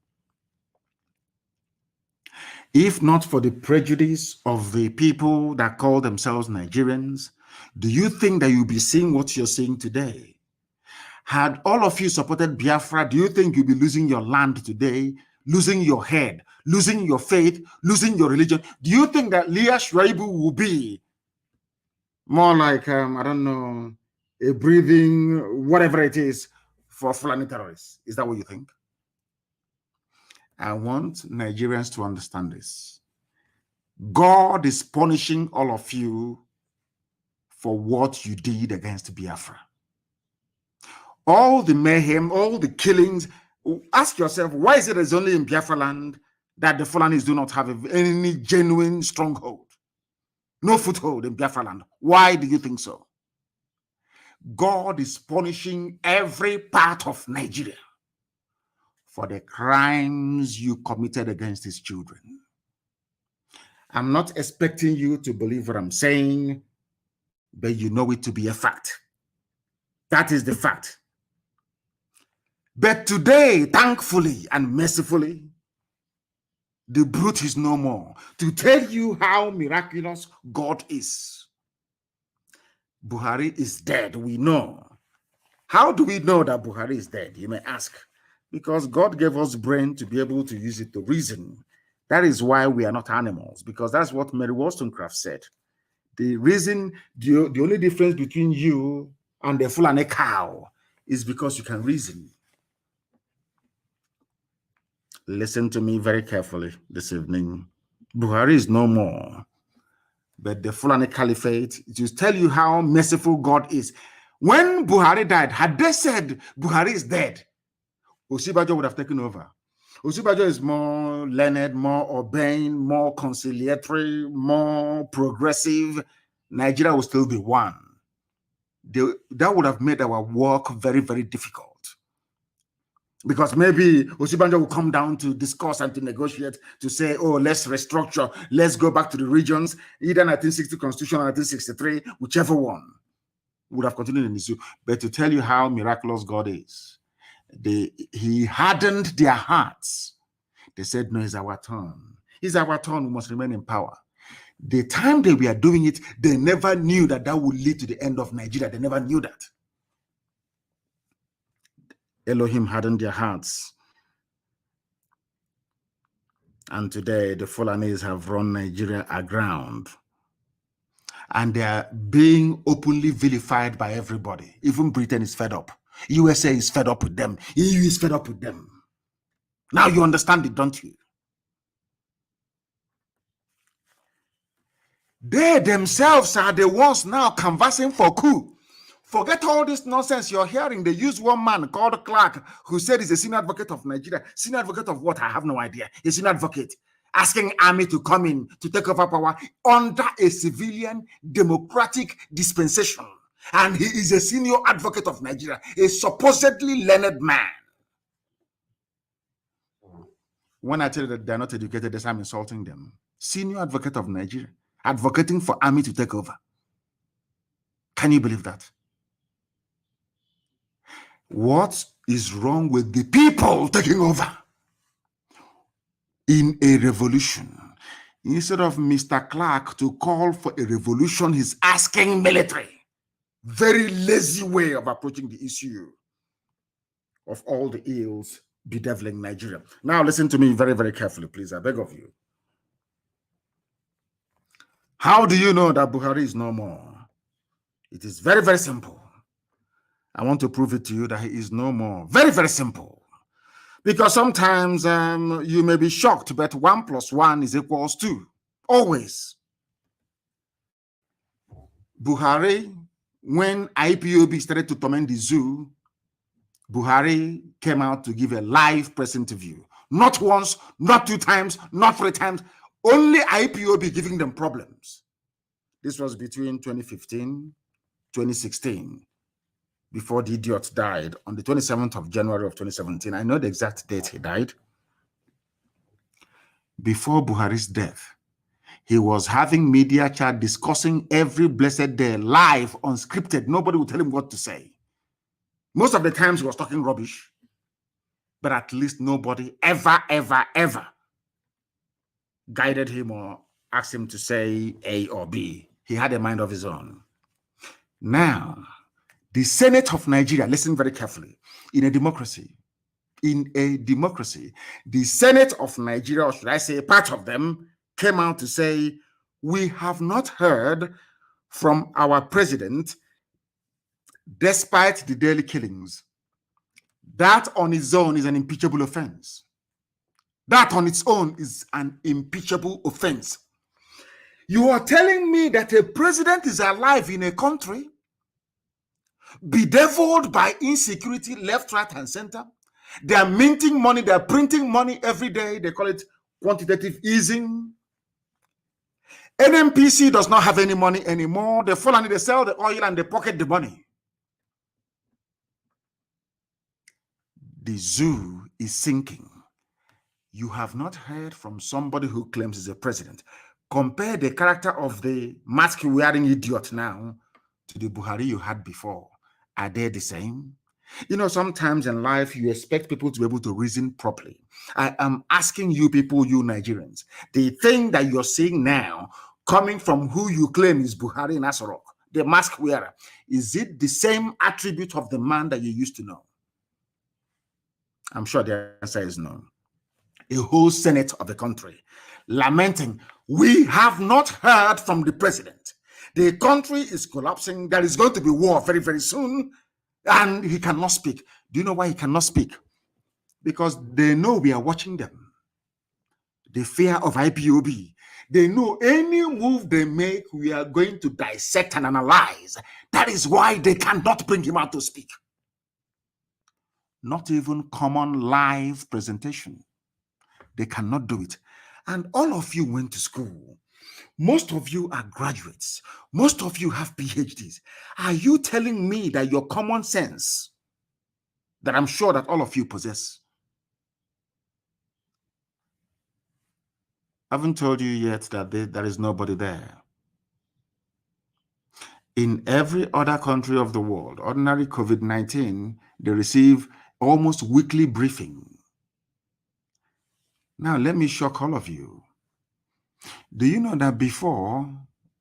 If not for the prejudice of the people that call themselves Nigerians, do you think that you'll be seeing what you're seeing today? Had all of you supported Biafra, do you think you'll be losing your land today, losing your head, losing your faith, losing your religion? Do you think that Leah Shuaibu will be more like, I don't know, a breathing, whatever it is, for Fulani terrorists? Is that what you think? I want Nigerians to understand this. God is punishing all of you for what you did against Biafra. All the mayhem, all the killings. Ask yourself, why is it it's only in Biafra land that the Fulanis do not have any genuine stronghold? No foothold in Biafra land. Why do you think so? God is punishing every part of Nigeria for the crimes you committed against his children. I'm not expecting you to believe what I'm saying, but you know it to be a fact. That is the fact. But today, thankfully and mercifully, the brute is no more to tell you how miraculous God is. Buhari is dead, we know. How do we know that Buhari is dead, you may ask? Because God gave us brain to be able to use it to reason. That is why we are not animals, because that's what Mary Wollstonecraft said. The reason, the only difference between you and the Fulani cow is because you can reason. Listen to me very carefully this evening. Buhari is no more, but the Fulani Caliphate, to tell you how merciful God is. When Buhari died, had they said Buhari is dead, Osibajo would have taken over. Osibajo is more learned, more urbane, more conciliatory, more progressive. Nigeria will still be one. That would have made our work very, very difficult. Because maybe Osibajo will come down to discuss and to negotiate, to say, oh, let's restructure, let's go back to the regions, either 1960 Constitution or 1963, whichever one would have continued in the zoo. But to tell you how miraculous God is, he hardened their hearts. They said, no, it's our turn. It's our turn, we must remain in power. The time they were doing it, they never knew that that would lead to the end of Nigeria. They never knew that. Elohim hardened their hearts. And today, the Fulanis have run Nigeria aground. And they are being openly vilified by everybody. Even Britain is fed up. USA is fed up with them. EU is fed up with them. Now you understand it, don't you? They themselves are the ones now canvassing for coup. Forget all this nonsense you're hearing. They use one man called Clark, who said he's a senior advocate of Nigeria. Senior advocate of what? I have no idea. A senior advocate asking army to come in to take over power under a civilian democratic dispensation. And he is a senior advocate of Nigeria, a supposedly learned man. When I tell you that they're not educated, that's I'm insulting them. Senior advocate of Nigeria, advocating for army to take over. Can you believe that? What is wrong with the people taking over in a revolution? Instead of Mr. Clark to call for a revolution, he's asking military. Very lazy way of approaching the issue of all the ills bedeviling Nigeria. Now listen to me very, very carefully, please. I beg of you. How do you know that Buhari is no more? It is very, very simple. I want to prove it to you that he is no more. Very, very simple. Because sometimes you may be shocked, but 1 + 1 is equals 2. Always. Buhari, when IPOB started to torment the zoo, Buhari came out to give a live press interview. Not once, not 2 times, not 3 times. Only IPOB giving them problems. This was between 2015, 2016. Before the idiot died on the 27th of January of 2017. I know the exact date he died. Before Buhari's death, he was having media chat discussing every blessed day, live, unscripted. Nobody would tell him what to say. Most of the times he was talking rubbish, but at least nobody ever guided him or asked him to say A or B. He had a mind of his own. Now, the Senate of Nigeria, listen very carefully, in a democracy, the Senate of Nigeria, or should I say part of them, came out to say, we have not heard from our president despite the daily killings. That on its own is an impeachable offense. That on its own is an impeachable offense. You are telling me that a president is alive in a country bedeviled by insecurity left, right, and center? They are minting money, they are printing money every day. They call it quantitative easing. NMPC does not have any money anymore. They fall and they sell the oil and they pocket the money. The zoo is sinking. You have not heard from somebody who claims he's a president. Compare the character of the mask-wearing idiot now to the Buhari you had before. Are they the same? You know, sometimes in life, you expect people to be able to reason properly. I am asking you people, you Nigerians, the thing that you're seeing now coming from who you claim is Buhari in Asorok, the mask wearer, is it the same attribute of the man that you used to know? I'm sure the answer is no. A whole Senate of the country lamenting, we have not heard from the president. The country is collapsing. There is going to be war very, very soon. And he cannot speak. Do you know why he cannot speak? Because they know we are watching them. The fear of IPOB. They know any move they make, we are going to dissect and analyze. That is why they cannot bring him out to speak. Not even common live presentation. They cannot do it. And all of you went to school. Most of you are graduates. Most of you have PhDs. Are you telling me that your common sense, that I'm sure that all of you possess? I haven't told you yet that there is nobody there. In every other country of the world, ordinary COVID-19, they receive almost weekly briefing. Now, let me shock all of you. Do you know that before,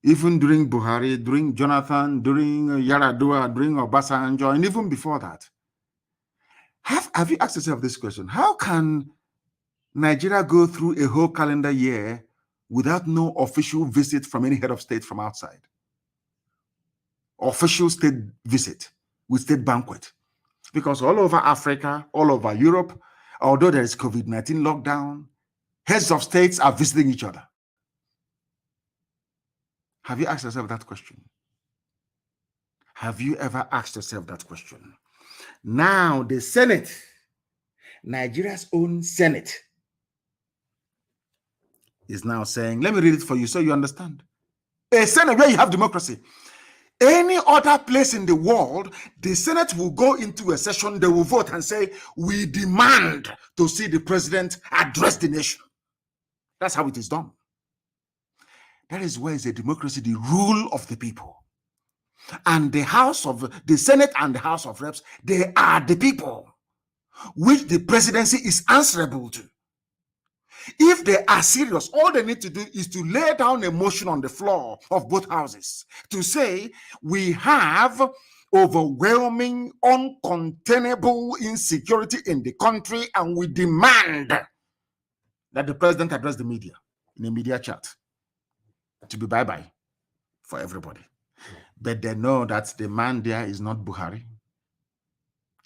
even during Buhari, during Jonathan, during Yaradua, during Obasanjo, and even before that, have you asked yourself this question? How can Nigeria go through a whole calendar year without no official visit from any head of state from outside? Official state visit with state banquet. Because all over Africa, all over Europe, although there is COVID-19 lockdown, heads of states are visiting each other. Have you asked yourself that question? Have you ever asked yourself that question? Now, the Senate, Nigeria's own Senate, is now saying, let me read it for you so you understand. A Senate where you have democracy. Any other place in the world, the Senate will go into a session, they will vote and say, we demand to see the president address the nation. That's how it is done. That is where is a democracy, the rule of the people. And the Senate and the House of Reps, they are the people, which the presidency is answerable to. If they are serious, all they need to do is to lay down a motion on the floor of both houses to say, we have overwhelming, uncontainable insecurity in the country, and we demand that the president address the media in a media chat to be bye-bye for everybody. But they know that the man there is not Buhari.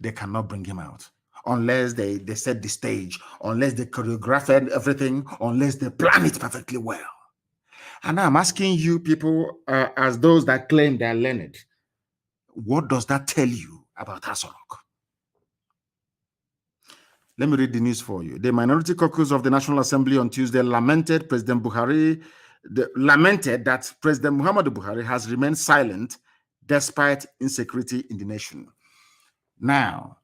They cannot bring him out unless they set the stage, unless they choreograph everything, unless they plan it perfectly well. And I'm asking you people, as those that claim they're learned, what does that tell you about Asorok? Let me read the news for you. The Minority Caucus of the National Assembly on Tuesday lamented that President Muhammadu Buhari has remained silent despite insecurity in the nation. Now,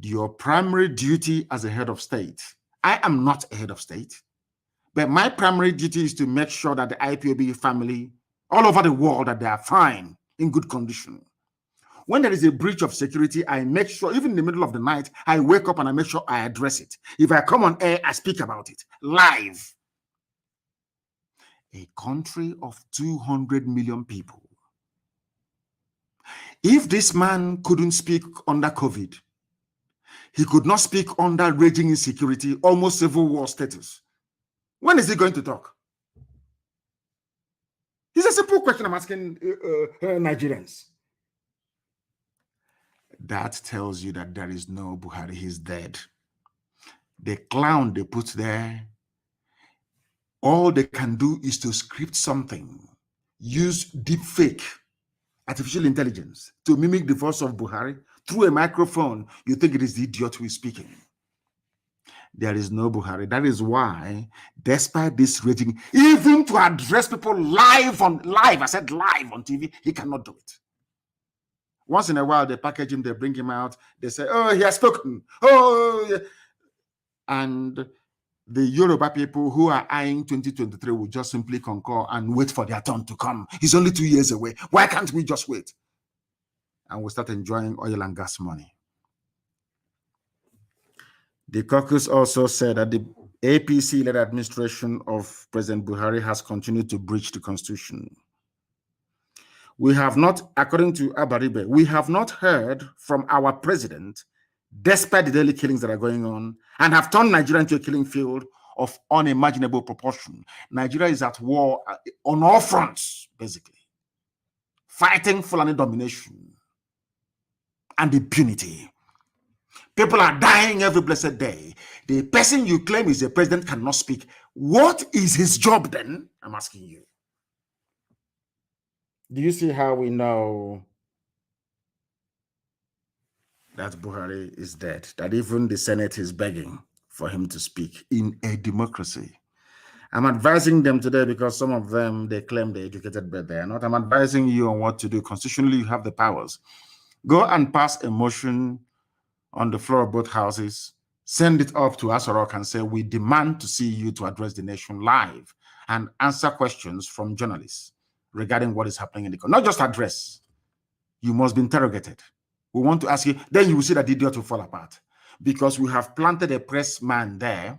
your primary duty as a head of state, I am not a head of state, but my primary duty is to make sure that the IPOB family all over the world, that they are fine, in good condition. When there is a breach of security, I make sure, even in the middle of the night, I wake up and I make sure I address it. If I come on air, I speak about it live. A country of 200 million people. If this man couldn't speak under COVID, he could not speak under raging insecurity, almost civil war status. When is he going to talk? It's a simple question I'm asking Nigerians. That tells you that there is no Buhari, he's dead. The clown they put there All they can do is to script something, use deep fake, artificial intelligence to mimic the voice of Buhari through a microphone. You think it is the idiot who is speaking. There is no Buhari. That is why, despite this raging, even to address people live, I said live on TV, he cannot do it. Once in a while, they package him, they bring him out, they say, oh, he has spoken. Oh, yeah. And the Yoruba people who are eyeing 2023 will just simply concur and wait for their turn to come. He's only 2 years away. Why can't we just wait? And we'll start enjoying oil and gas money. The caucus also said that the APC-led administration of President Buhari has continued to breach the constitution. We have not, according to Abaribe, we have not heard from our president, despite the daily killings that are going on, and have turned Nigeria into a killing field of unimaginable proportion. Nigeria is at war on all fronts, basically, fighting Fulani domination and impunity. People are dying every blessed day. The person you claim is the president cannot speak. What is his job then? I'm asking you. Do you see how we know that Buhari is dead? That even the Senate is begging for him to speak in a democracy. I'm advising them today because some of them, they claim they're educated, but they're not. I'm advising you on what to do. Constitutionally, you have the powers. Go and pass a motion on the floor of both houses, send it up to Asorok and say, we demand to see you to address the nation live and answer questions from journalists regarding what is happening in the country. Not just address. You must be interrogated. We want to ask you, then you will see that the idiot will fall apart. Because we have planted a press man there.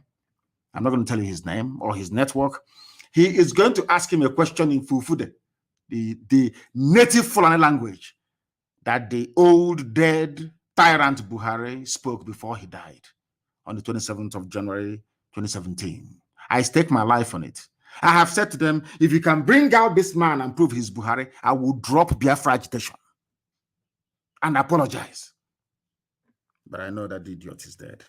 I'm not going to tell you his name or his network. He is going to ask him a question in Fufude, the native Fulani language that the old dead tyrant Buhari spoke before he died on the 27th of January, 2017. I stake my life on it. I have said to them, if you can bring out this man and prove he's Buhari, I will drop Biafra agitation and apologize. But I know that the idiot is dead.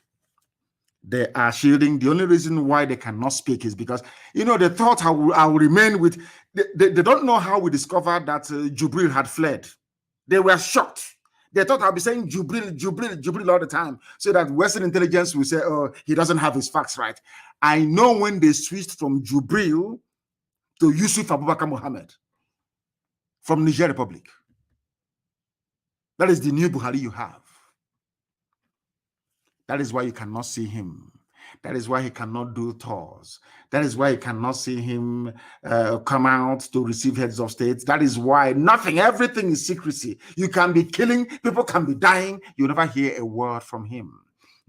They are shielding. The only reason why they cannot speak is because, you know, they thought I will remain with, they don't know how we discovered that Jubril had fled. They were shocked. They thought I'll be saying Jubril all the time, so that Western intelligence will say, oh, he doesn't have his facts right. I know when they switched from Jubril to Yusuf Abubakar Mohammed from Niger Republic. That is the new Buhari you have. That is why you cannot see him. That is why he cannot do tours. That is why you cannot see him come out to receive heads of state. That is why nothing, everything is secrecy. You can be killing, people can be dying. You never hear a word from him.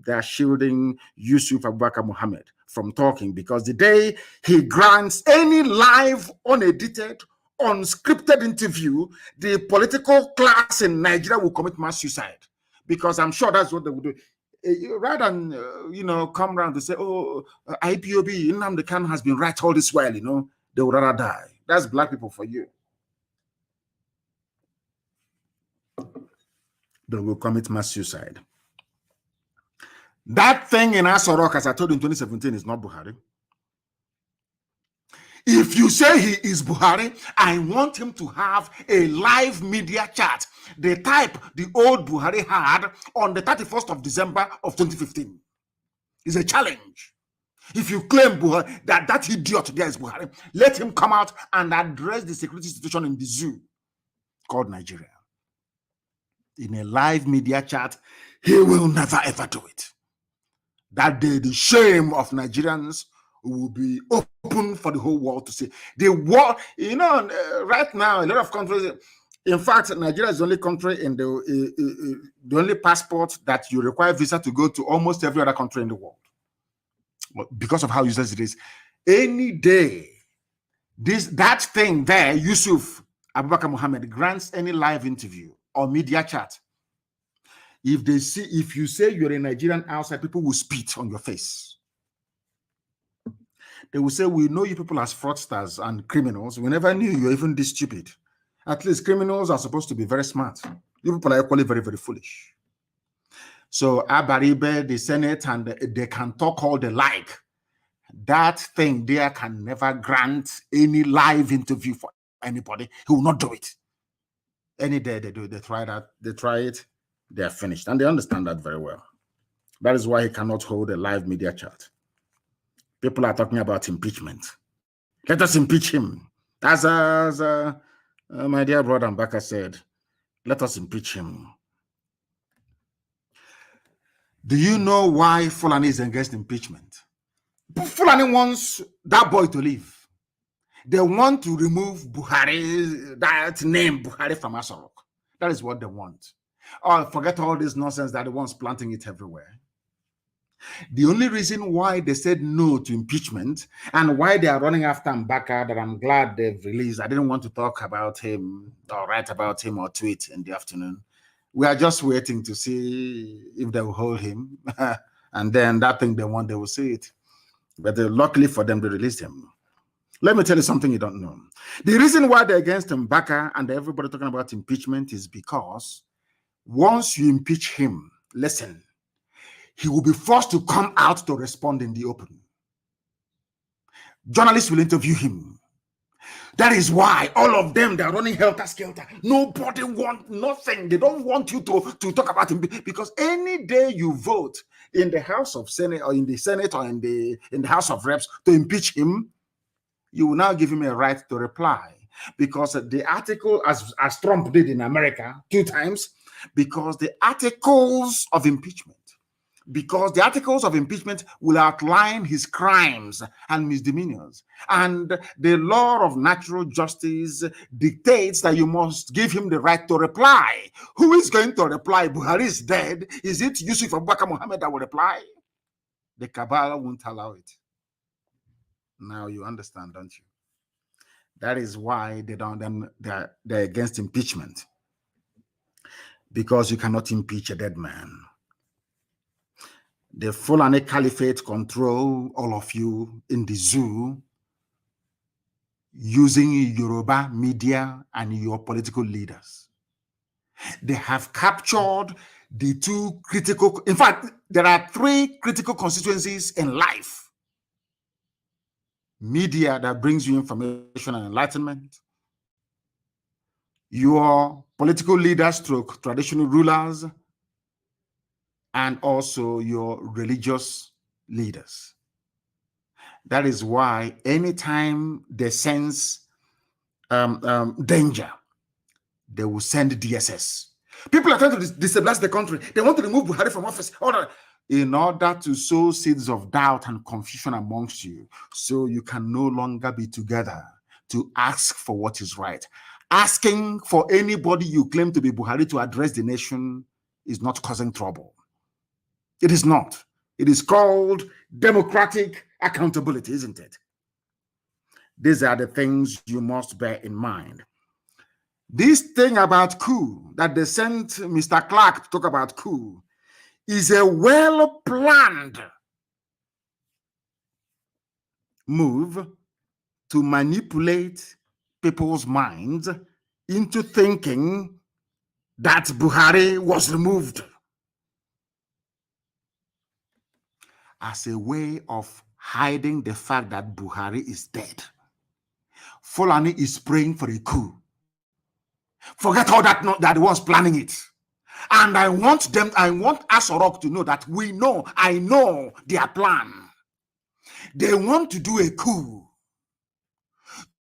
They are shielding Yusuf Abubakar Mohammed from talking because the day he grants any live, unedited, unscripted interview, the political class in Nigeria will commit mass suicide. Because I'm sure that's what they will do. Rather than, you know, come around to say, oh, IPOB, Nnamdi Kanu has been right all this while, you know, they would rather die. That's black people for you. They will commit mass suicide. That thing in Asorok, as I told you in 2017, is not Buhari. If you say he is Buhari, I want him to have a live media chat, the type the old Buhari had on the 31st of December of 2015. It's a challenge. If you claim Buhari, that idiot there is Buhari, let him come out and address the security situation in the zoo called Nigeria. In a live media chat, he will never ever do it. That day, the shame of Nigerians will be open for the whole world to see. The war, you know, right now, a lot of countries, in fact, Nigeria is the only country in the only passport that you require visa to go to almost every other country in the world. Because of how useless it is. Any day, that thing there, Yusuf Abubakar Mohammed grants any live interview or media chat. If you say you're a Nigerian outside, people will spit on your face. They will say, we know you people as fraudsters and criminals. We never knew you're even this stupid. At least criminals are supposed to be very smart. You people are equally very, very foolish. So Abaribe, the Senate, and they can talk all they like. That thing there can never grant any live interview for anybody. He will not do it. Any day they do, they try it, they are finished. And they understand that very well. That is why he cannot hold a live media chat. People are talking about impeachment. Let us impeach him. As my dear brother Mbaka said, let us impeach him. Do you know why Fulani is against impeachment? Fulani wants that boy to leave. They want to remove Buhari, that name Buhari from Asorok. That is what they want. Oh, forget all this nonsense that they want planting it everywhere. The only reason why they said no to impeachment and why they are running after Mbaka that I'm glad they've released. I didn't want to talk about him or write about him or tweet in the afternoon. We are just waiting to see if they will hold him. And then that thing they want, they will see it. But luckily for them, they released him. Let me tell you something you don't know. The reason why they're against Mbaka and everybody talking about impeachment is because once you impeach him, listen, he will be forced to come out to respond in the open. Journalists will interview him. That is why all of them, they're running helter-skelter. Nobody wants nothing. They don't want you to talk about him because any day you vote in the House of Senate or in the Senate or in the House of Reps to impeach him, you will now give him a right to reply because the article, as Trump did in America 2 times, because the articles of impeachment will outline his crimes and misdemeanors. And the law of natural justice dictates that you must give him the right to reply. Who is going to reply? Buhari is dead. Is it Yusuf Abubakar Mohammed that will reply? The cabal won't allow it. Now you understand, don't you? That is why they're against impeachment. Because you cannot impeach a dead man. The Fulani Caliphate control all of you in the zoo using Yoruba media and your political leaders. They have captured the 2 critical, in fact, there are 3 critical constituencies in life. Media that brings you information and enlightenment, your political leaders, traditional rulers, and also your religious leaders. That is why anytime they sense danger, they will send DSS. People are trying to destabilize the country. They want to remove Buhari from office in order to sow seeds of doubt and confusion amongst you, so you can no longer be together to ask for what is right. Asking for anybody you claim to be Buhari to address the nation is not causing trouble. It is not. It is called democratic accountability, isn't it? These are the things you must bear in mind. This thing about coup that they sent Mr. Clark to talk about coup is a well-planned move to manipulate people's minds into thinking that Buhari was removed as a way of hiding the fact that Buhari is dead. Fulani is praying for a coup. Forget all that was planning it. And I want Asorok to know that I know their plan. They want to do a coup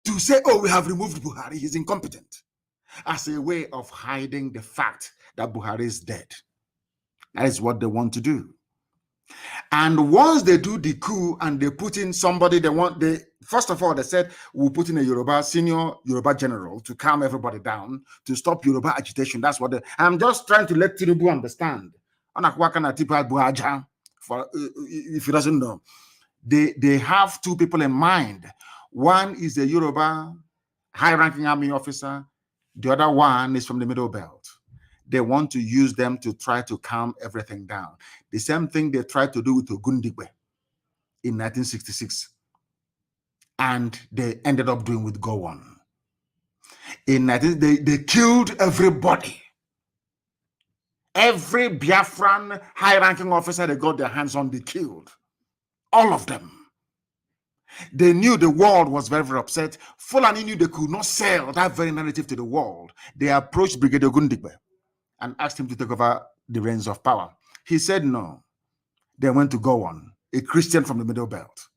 to say, oh, we have removed Buhari, he's incompetent, as a way of hiding the fact that Buhari is dead. That is what they want to do. And once they do the coup and they put in somebody, first of all, they said, we'll put in a senior Yoruba general to calm everybody down, to stop Yoruba agitation. That's what I'm just trying to let Tinubu understand. If he doesn't know, they have 2 people in mind. One is a Yoruba high-ranking army officer. The other one is from the Middle Belt. They want to use them to try to calm everything down. The same thing they tried to do with Ogundigbe in 1966. And they ended up doing with Gowon. They killed everybody. Every Biafran high-ranking officer they got their hands on, they killed. All of them. They knew the world was very, very upset. Fulani knew they could not sell that very narrative to the world. They approached Brigadier Gundigbe and asked him to take over the reins of power. He said no. They went to go on, a Christian from the Middle Belt.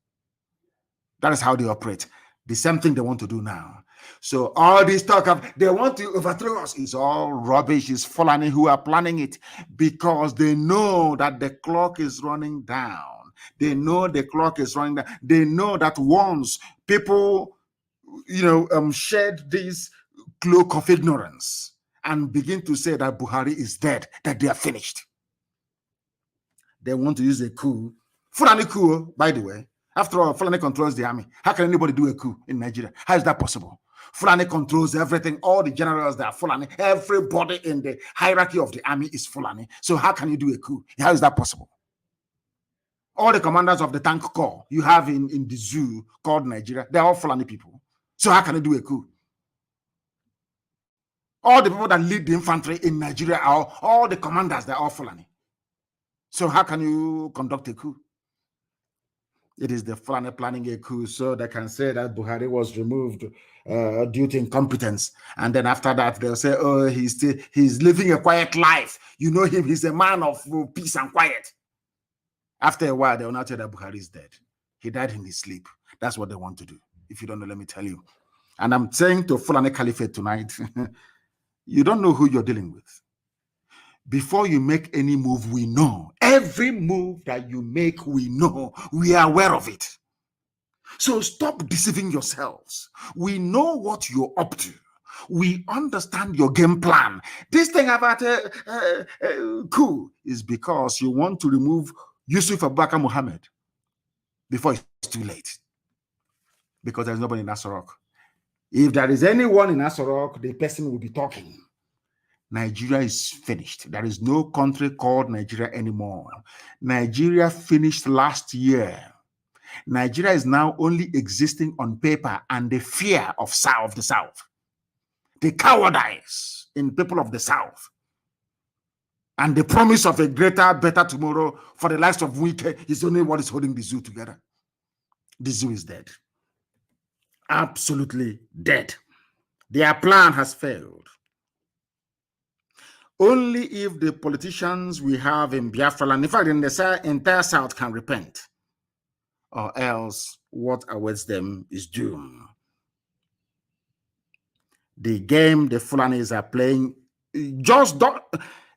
That is how they operate. The same thing they want to do now. So all this talk of they want to overthrow us is all rubbish. It's Fulani who are planning it because they know that the clock is running down. They know the clock is running down. They know that once people, shed this cloak of ignorance and begin to say that Buhari is dead, that they are finished. They want to use a coup. Fulani coup, by the way. After all, Fulani controls the army. How can anybody do a coup in Nigeria? How is that possible? Fulani controls everything. All the generals that are Fulani. Everybody in the hierarchy of the army is Fulani. So how can you do a coup? How is that possible? All the commanders of the tank corps you have in the zoo called Nigeria, they're all Fulani people. So how can you do a coup? All the people that lead the infantry in Nigeria are all the commanders, they're all Fulani. So how can you conduct a coup? It is the Fulani planning a coup so they can say that Buhari was removed due to incompetence. And then after that, they'll say, oh, he's living a quiet life. You know him, he's a man of peace and quiet. After a while, they will not tell that Buhari is dead. He died in his sleep. That's what they want to do. If you don't know, let me tell you. And I'm saying to Fulani Caliphate tonight, you don't know who you're dealing with. Before you make any move, we know. Every move that you make, we know. We are aware of it. So stop deceiving yourselves. We know what you're up to. We understand your game plan. This thing about coup is because you want to remove Yusuf Abubakar Muhammad before it's too late. Because there's nobody in Asorok. If there is anyone in Asorok, the person will be talking. Nigeria is finished. There is no country called Nigeria anymore. Nigeria finished last year. Nigeria is now only existing on paper and the fear of the South. The cowardice in people of the South. And the promise of a greater, better tomorrow for the likes of Wike is only what is holding the zoo together. The zoo is dead. Absolutely dead. Their plan has failed. Only if the politicians we have in Biafra land, in fact, in the entire South, can repent, or else what awaits them is doom. The game the Fulanis are playing, just don't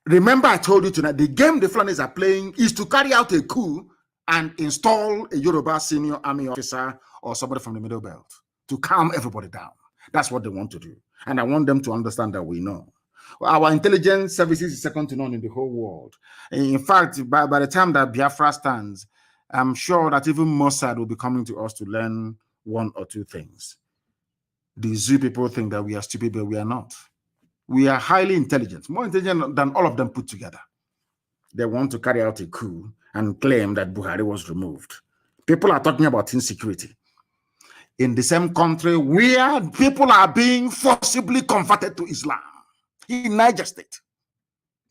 remember I told you tonight, the game the Fulanis are playing is to carry out a coup and install a Yoruba senior army officer or somebody from the Middle Belt to calm everybody down. That's what they want to do. And I want them to understand that we know. Our intelligence services is second to none in the whole world. In fact, by the time that Biafra stands, I'm sure that even Mossad will be coming to us to learn one or two things. The Zoo people think that we are stupid, but we are not. We are highly intelligent, more intelligent than all of them put together. They want to carry out a coup and claim that Buhari was removed. People are talking about insecurity. In the same country where people are being forcibly converted to Islam. In Niger State,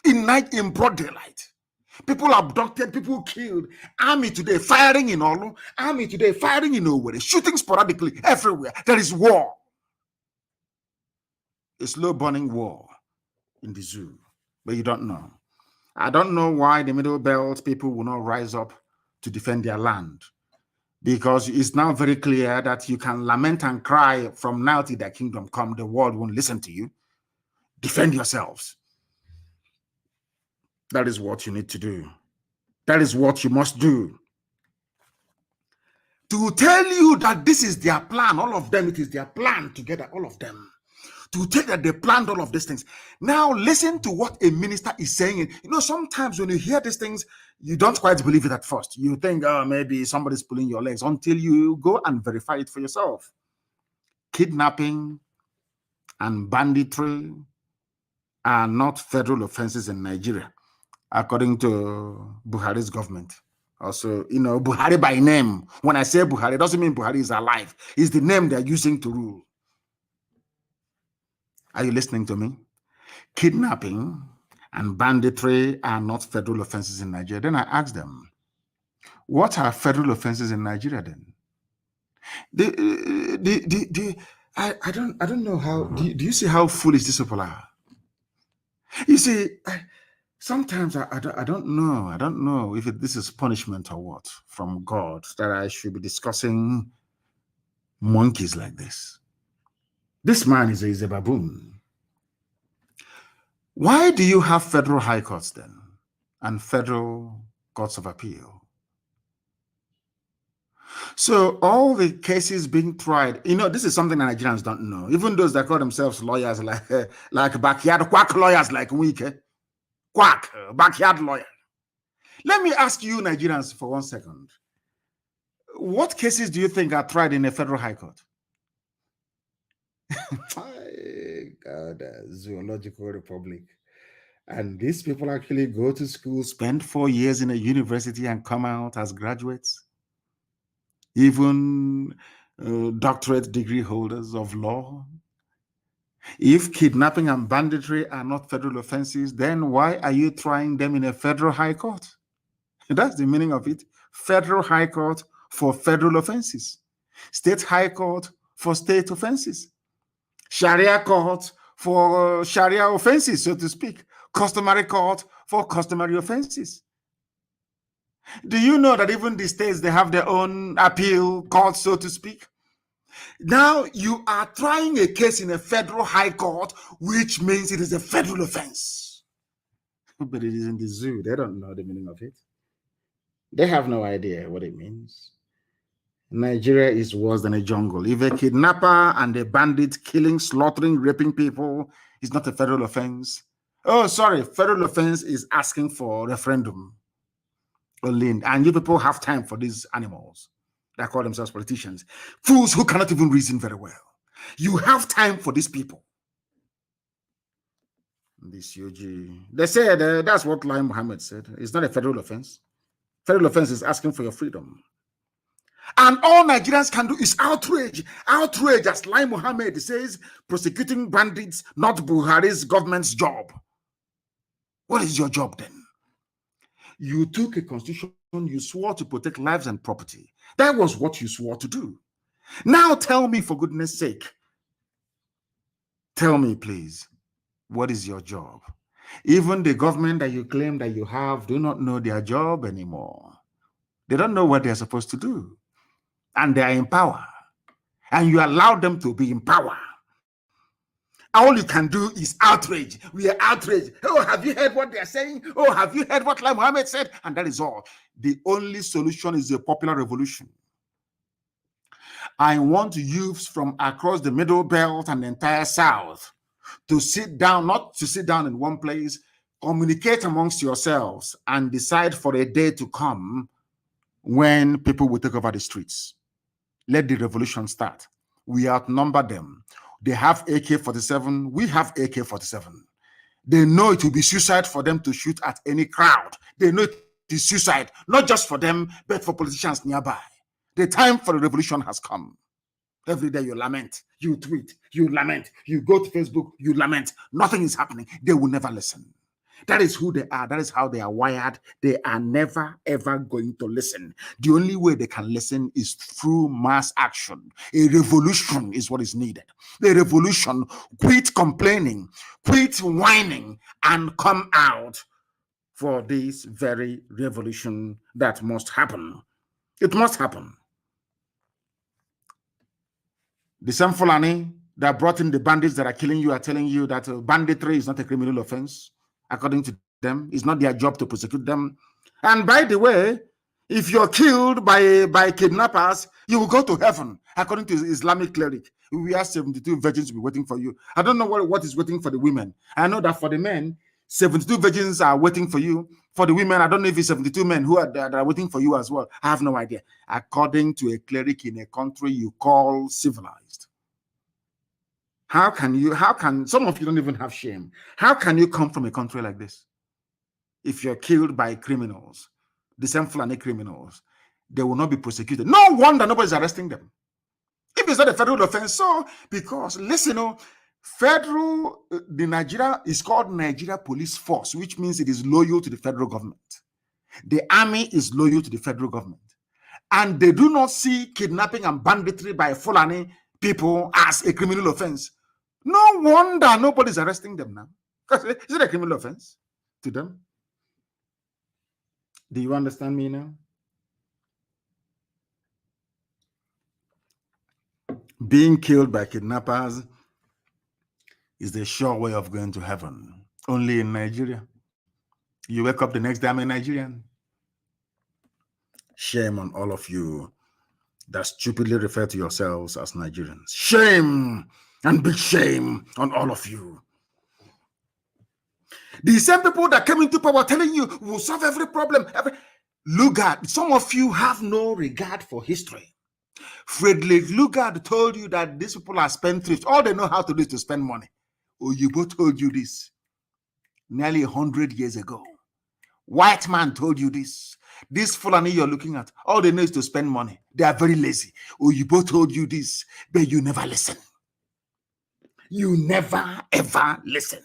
in broad daylight, people abducted, people killed. Army today firing in Olu, army today firing in Owerri, shooting sporadically everywhere. There is war, a slow burning war in the zoo, but you don't know. I don't know why the Middle Belt people will not rise up to defend their land, because it's now very clear that you can lament and cry from now till their kingdom come. The world won't listen to you. Defend yourselves. That is what you need to do. That is what you must do. To tell you that this is their plan, all of them, it is their plan together, all of them. To tell that they planned all of these things. Now listen to what a minister is saying. You know, sometimes when you hear these things, you don't quite believe it at first. You think, oh, maybe somebody's pulling your legs, until you go and verify it for yourself. Kidnapping and banditry are not federal offenses in Nigeria, according to Buhari's government. Also, you know, Buhari by name. When I say Buhari, it doesn't mean Buhari is alive. It's the name they're using to rule. Are you listening to me? Kidnapping and banditry are not federal offenses in Nigeria. Then I asked them, what are federal offenses in Nigeria then? I don't know how. Do you see how foolish these people are? You see, sometimes I don't know. I don't know if this is punishment or what from God that I should be discussing monkeys like this. This man is a baboon. Why do you have federal high courts then and federal courts of appeal? So all the cases being tried, this is something that Nigerians don't know. Even those that call themselves lawyers, like backyard quack lawyers like Wike. Quack, backyard lawyer. Let me ask you Nigerians for 1 second. What cases do you think are tried in a federal high court? God, zoological republic. And these people actually go to school, spend 4 years in a university and come out as graduates. Even doctorate degree holders of law. If kidnapping and banditry are not federal offenses, then why are you trying them in a federal high court? That's the meaning of it. Federal high court for federal offenses. State high court for state offenses. Sharia court for Sharia offenses, so to speak. Customary court for customary offenses. Do you know that even the states, they have their own appeal court, so to speak? Now you are trying a case in a federal high court, which means it is a federal offense. But it is in the zoo. They don't know the meaning of it. They have no idea what it means. Nigeria is worse than a jungle. If a kidnapper and a bandit killing, slaughtering, raping people is not a federal offense. Oh, sorry, federal offense is asking for referendum. And you people have time for these animals that call themselves politicians. Fools who cannot even reason very well. You have time for these people. This UG. They said, that's what Lai Mohammed said. It's not a federal offense. Federal offense is asking for your freedom. And all Nigerians can do is outrage. Outrage, as Lai Mohammed says, prosecuting bandits, not Buhari's government's job. What is your job then? You took a constitution, you swore to protect lives and property. That was what you swore to do. Now tell me, for goodness sake, tell me, please, what is your job? Even the government that you claim that you have do not know their job anymore. They don't know what they're supposed to do. And they are in power. And you allow them to be in power. All you can do is outrage. We are outraged. Oh, have you heard what they are saying? Oh, have you heard what Lai Mohammed said? And that is all. The only solution is a popular revolution. I want youths from across the Middle Belt and the entire South to sit down, not to sit down in one place, communicate amongst yourselves and decide for a day to come when people will take over the streets. Let the revolution start. We outnumber them. They have AK-47. We have AK-47. They know it will be suicide for them to shoot at any crowd. They know it is suicide, not just for them, but for politicians nearby. The time for the revolution has come. Every day you lament, you tweet, you lament, you go to Facebook, you lament. Nothing is happening. They will never listen. That is who they are. That is how they are wired. They are never, ever going to listen. The only way they can listen is through mass action. A revolution is what is needed. A revolution. Quit complaining, quit whining, and come out for this very revolution that must happen. It must happen. The same Fulani that brought in the bandits that are killing you are telling you that banditry is not a criminal offense. According to them, it's not their job to prosecute them. And by the way, if you're killed by kidnappers, you will go to heaven. According to Islamic cleric, we have 72 virgins to be waiting for you. I don't know what is waiting for the women. I know that for the men, 72 virgins are waiting for you. For the women, I don't know if it's 72 men who are waiting for you as well. I have no idea. According to a cleric in a country you call civilized. How can some of you don't even have shame? How can you come from a country like this? If you're killed by criminals, the same Fulani criminals, they will not be prosecuted. No wonder nobody's arresting them. If it's not a federal offense, so because listen, the Nigeria is called Nigeria Police Force, which means it is loyal to the federal government. The army is loyal to the federal government. and they do not see kidnapping and banditry by Fulani people as a criminal offense. No wonder nobody's arresting them now. Because is it a criminal offense to them? Do you understand me now? Being killed by kidnappers is the sure way of going to heaven. Only in Nigeria. You wake up the next day, I'm a Nigerian. Shame on all of you that stupidly refer to yourselves as Nigerians. Shame and big shame on all of you. The same people that came into power telling you we'll solve every problem. Lugard, some of you have no regard for history. Friedrich Lugard told you that these people are spendthrifts. All they know how to do is to spend money. Oyibo told you this nearly 100 years ago. White man told you this. This Fulani you're looking at, all they know is to spend money. They are very lazy. Oyibo told you this, but you never listen. You never, ever listen.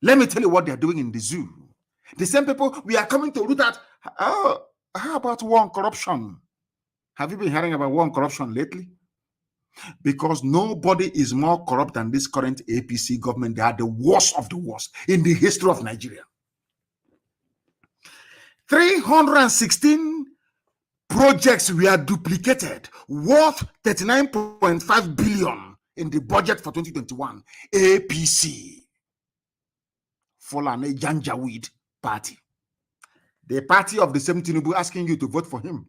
Let me tell you what they're doing in the zoo. The same people, we are coming to root out. Oh, how about war and corruption? Have you been hearing about war and corruption lately? Because nobody is more corrupt than this current APC government. They are the worst of the worst in the history of Nigeria. 316 projects were duplicated, worth 39.5 billion in the budget for 2021. APC. Fulani Janjaweed Party. The party of the same Tinubu asking you to vote for him.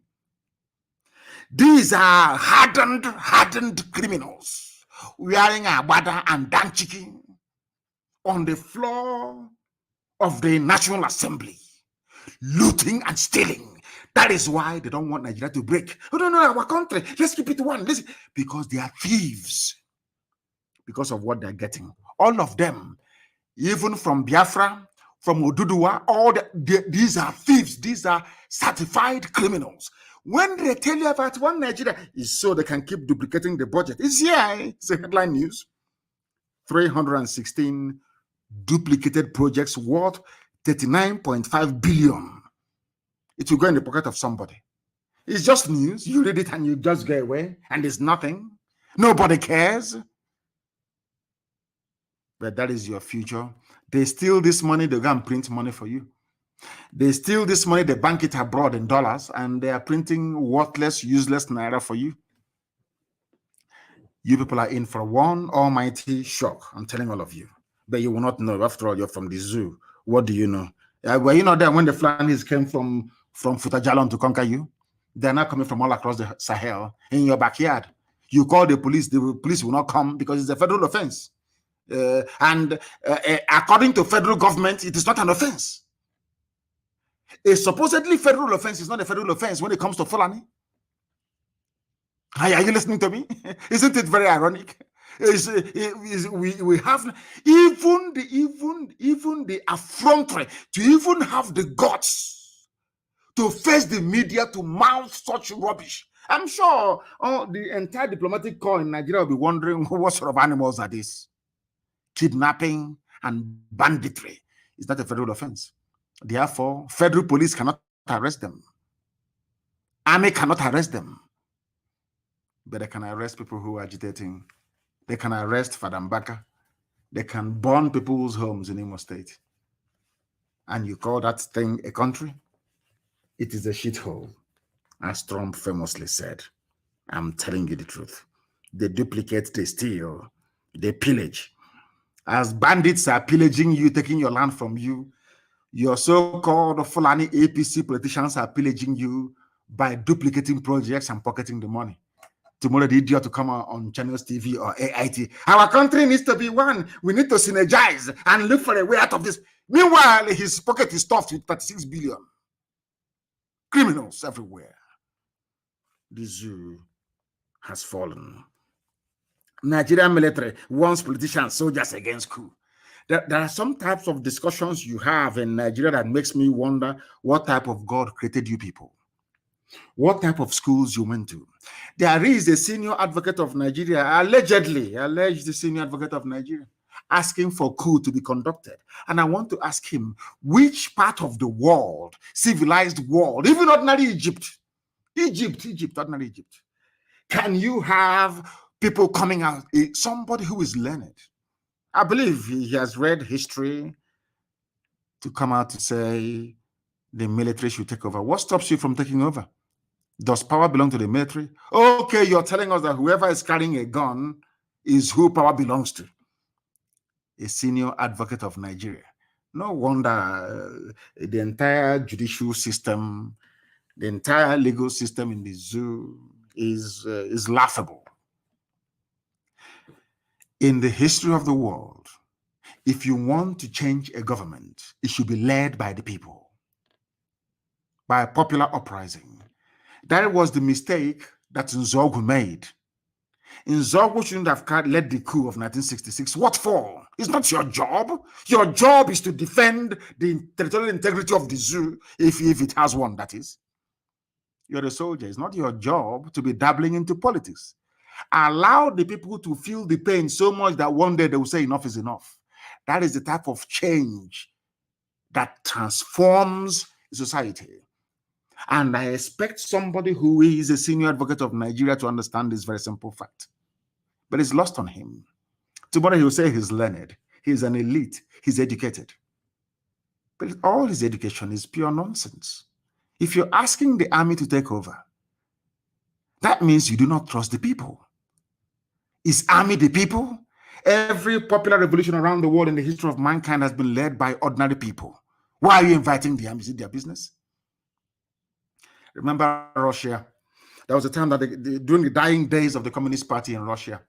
These are hardened criminals wearing agbada and danchiki on the floor of the National Assembly, looting and stealing. That is why they don't want Nigeria to break. Oh, no, our country, let's keep it one. Because they are thieves. Because of what they're getting. All of them, even from Biafra, from Oduduwa, these are thieves. These are certified criminals. When they tell you about one Nigeria, it's so they can keep duplicating the budget. It's here. It's a headline news. 316 duplicated projects worth 39.5 billion. It will go in the pocket of somebody. It's just news. You read it and you just go away, and there's nothing. Nobody cares. But that is your future. They steal this money, they go and print money for you. They steal this money, they bank it abroad in dollars, and they are printing worthless, useless naira for you. You people are in for one almighty shock. I'm telling all of you. But you will not know. After all, you're from the zoo. What do you know? Were you not there when the Fulanis came from Futajalon to conquer you? They're not coming from all across the Sahel in your backyard. You call the police will not come because it's a federal offense. According to federal government, it is not an offense. A supposedly federal offense is not a federal offense when it comes to Fulani. Are you listening to me? Isn't it very ironic? We have even the effrontery to even have the guts to face the media to mouth such rubbish. I'm sure the entire diplomatic corps in Nigeria will be wondering what sort of animals are these. Kidnapping and banditry is not a federal offense. Therefore, federal police cannot arrest them. Army cannot arrest them. But they can arrest people who are agitating. They can arrest Fadambaka. They can burn people's homes in Imo State. And you call that thing a country? It is a shithole. As Trump famously said. I'm telling you the truth. They duplicate, they steal, they pillage. As bandits are pillaging you, taking your land from you, your so-called Fulani APC politicians are pillaging you by duplicating projects and pocketing the money. Tomorrow, the idiot to come on Channels TV or AIT. Our country needs to be one. We need to synergize and look for a way out of this. Meanwhile, his pocket is stuffed with 36 billion. Criminals everywhere. The zoo has fallen. Nigerian military wants politicians, soldiers against coup. There are some types of discussions you have in Nigeria that makes me wonder what type of God created you people. What type of schools you went to. There is a senior advocate of Nigeria, alleged senior advocate of Nigeria, asking for coup to be conducted. And I want to ask him, which part of the world, civilized world, even ordinary Egypt, Egypt, ordinary Egypt. Can you have people coming out, somebody who is learned? I believe he has read history to come out to say the military should take over. What stops you from taking over? Does power belong to the military? Okay, you're telling us that whoever is carrying a gun is who power belongs to. A senior advocate of Nigeria. No wonder the entire judicial system, the entire legal system in the zoo is laughable. In the history of the world, if you want to change a government, it should be led by the people, by a popular uprising. That was the mistake that Nzogwu made. Nzogwu shouldn't have led the coup of 1966. What for? It's not your job. Your job is to defend the territorial integrity of the zoo, if it has one, that is. You're a soldier. It's not your job to be dabbling into politics. Allow the people to feel the pain so much that one day they will say enough is enough. That is the type of change that transforms society. And I expect somebody who is a senior advocate of Nigeria to understand this very simple fact. But it's lost on him. Tomorrow he will say he's learned, he's an elite, he's educated. But all his education is pure nonsense. If you're asking the army to take over, that means you do not trust the people. Is army the people? Every popular revolution around the world in the history of mankind has been led by ordinary people. Why are you inviting the army? Is it their business? Remember Russia? There was a time that during the dying days of the Communist Party in Russia,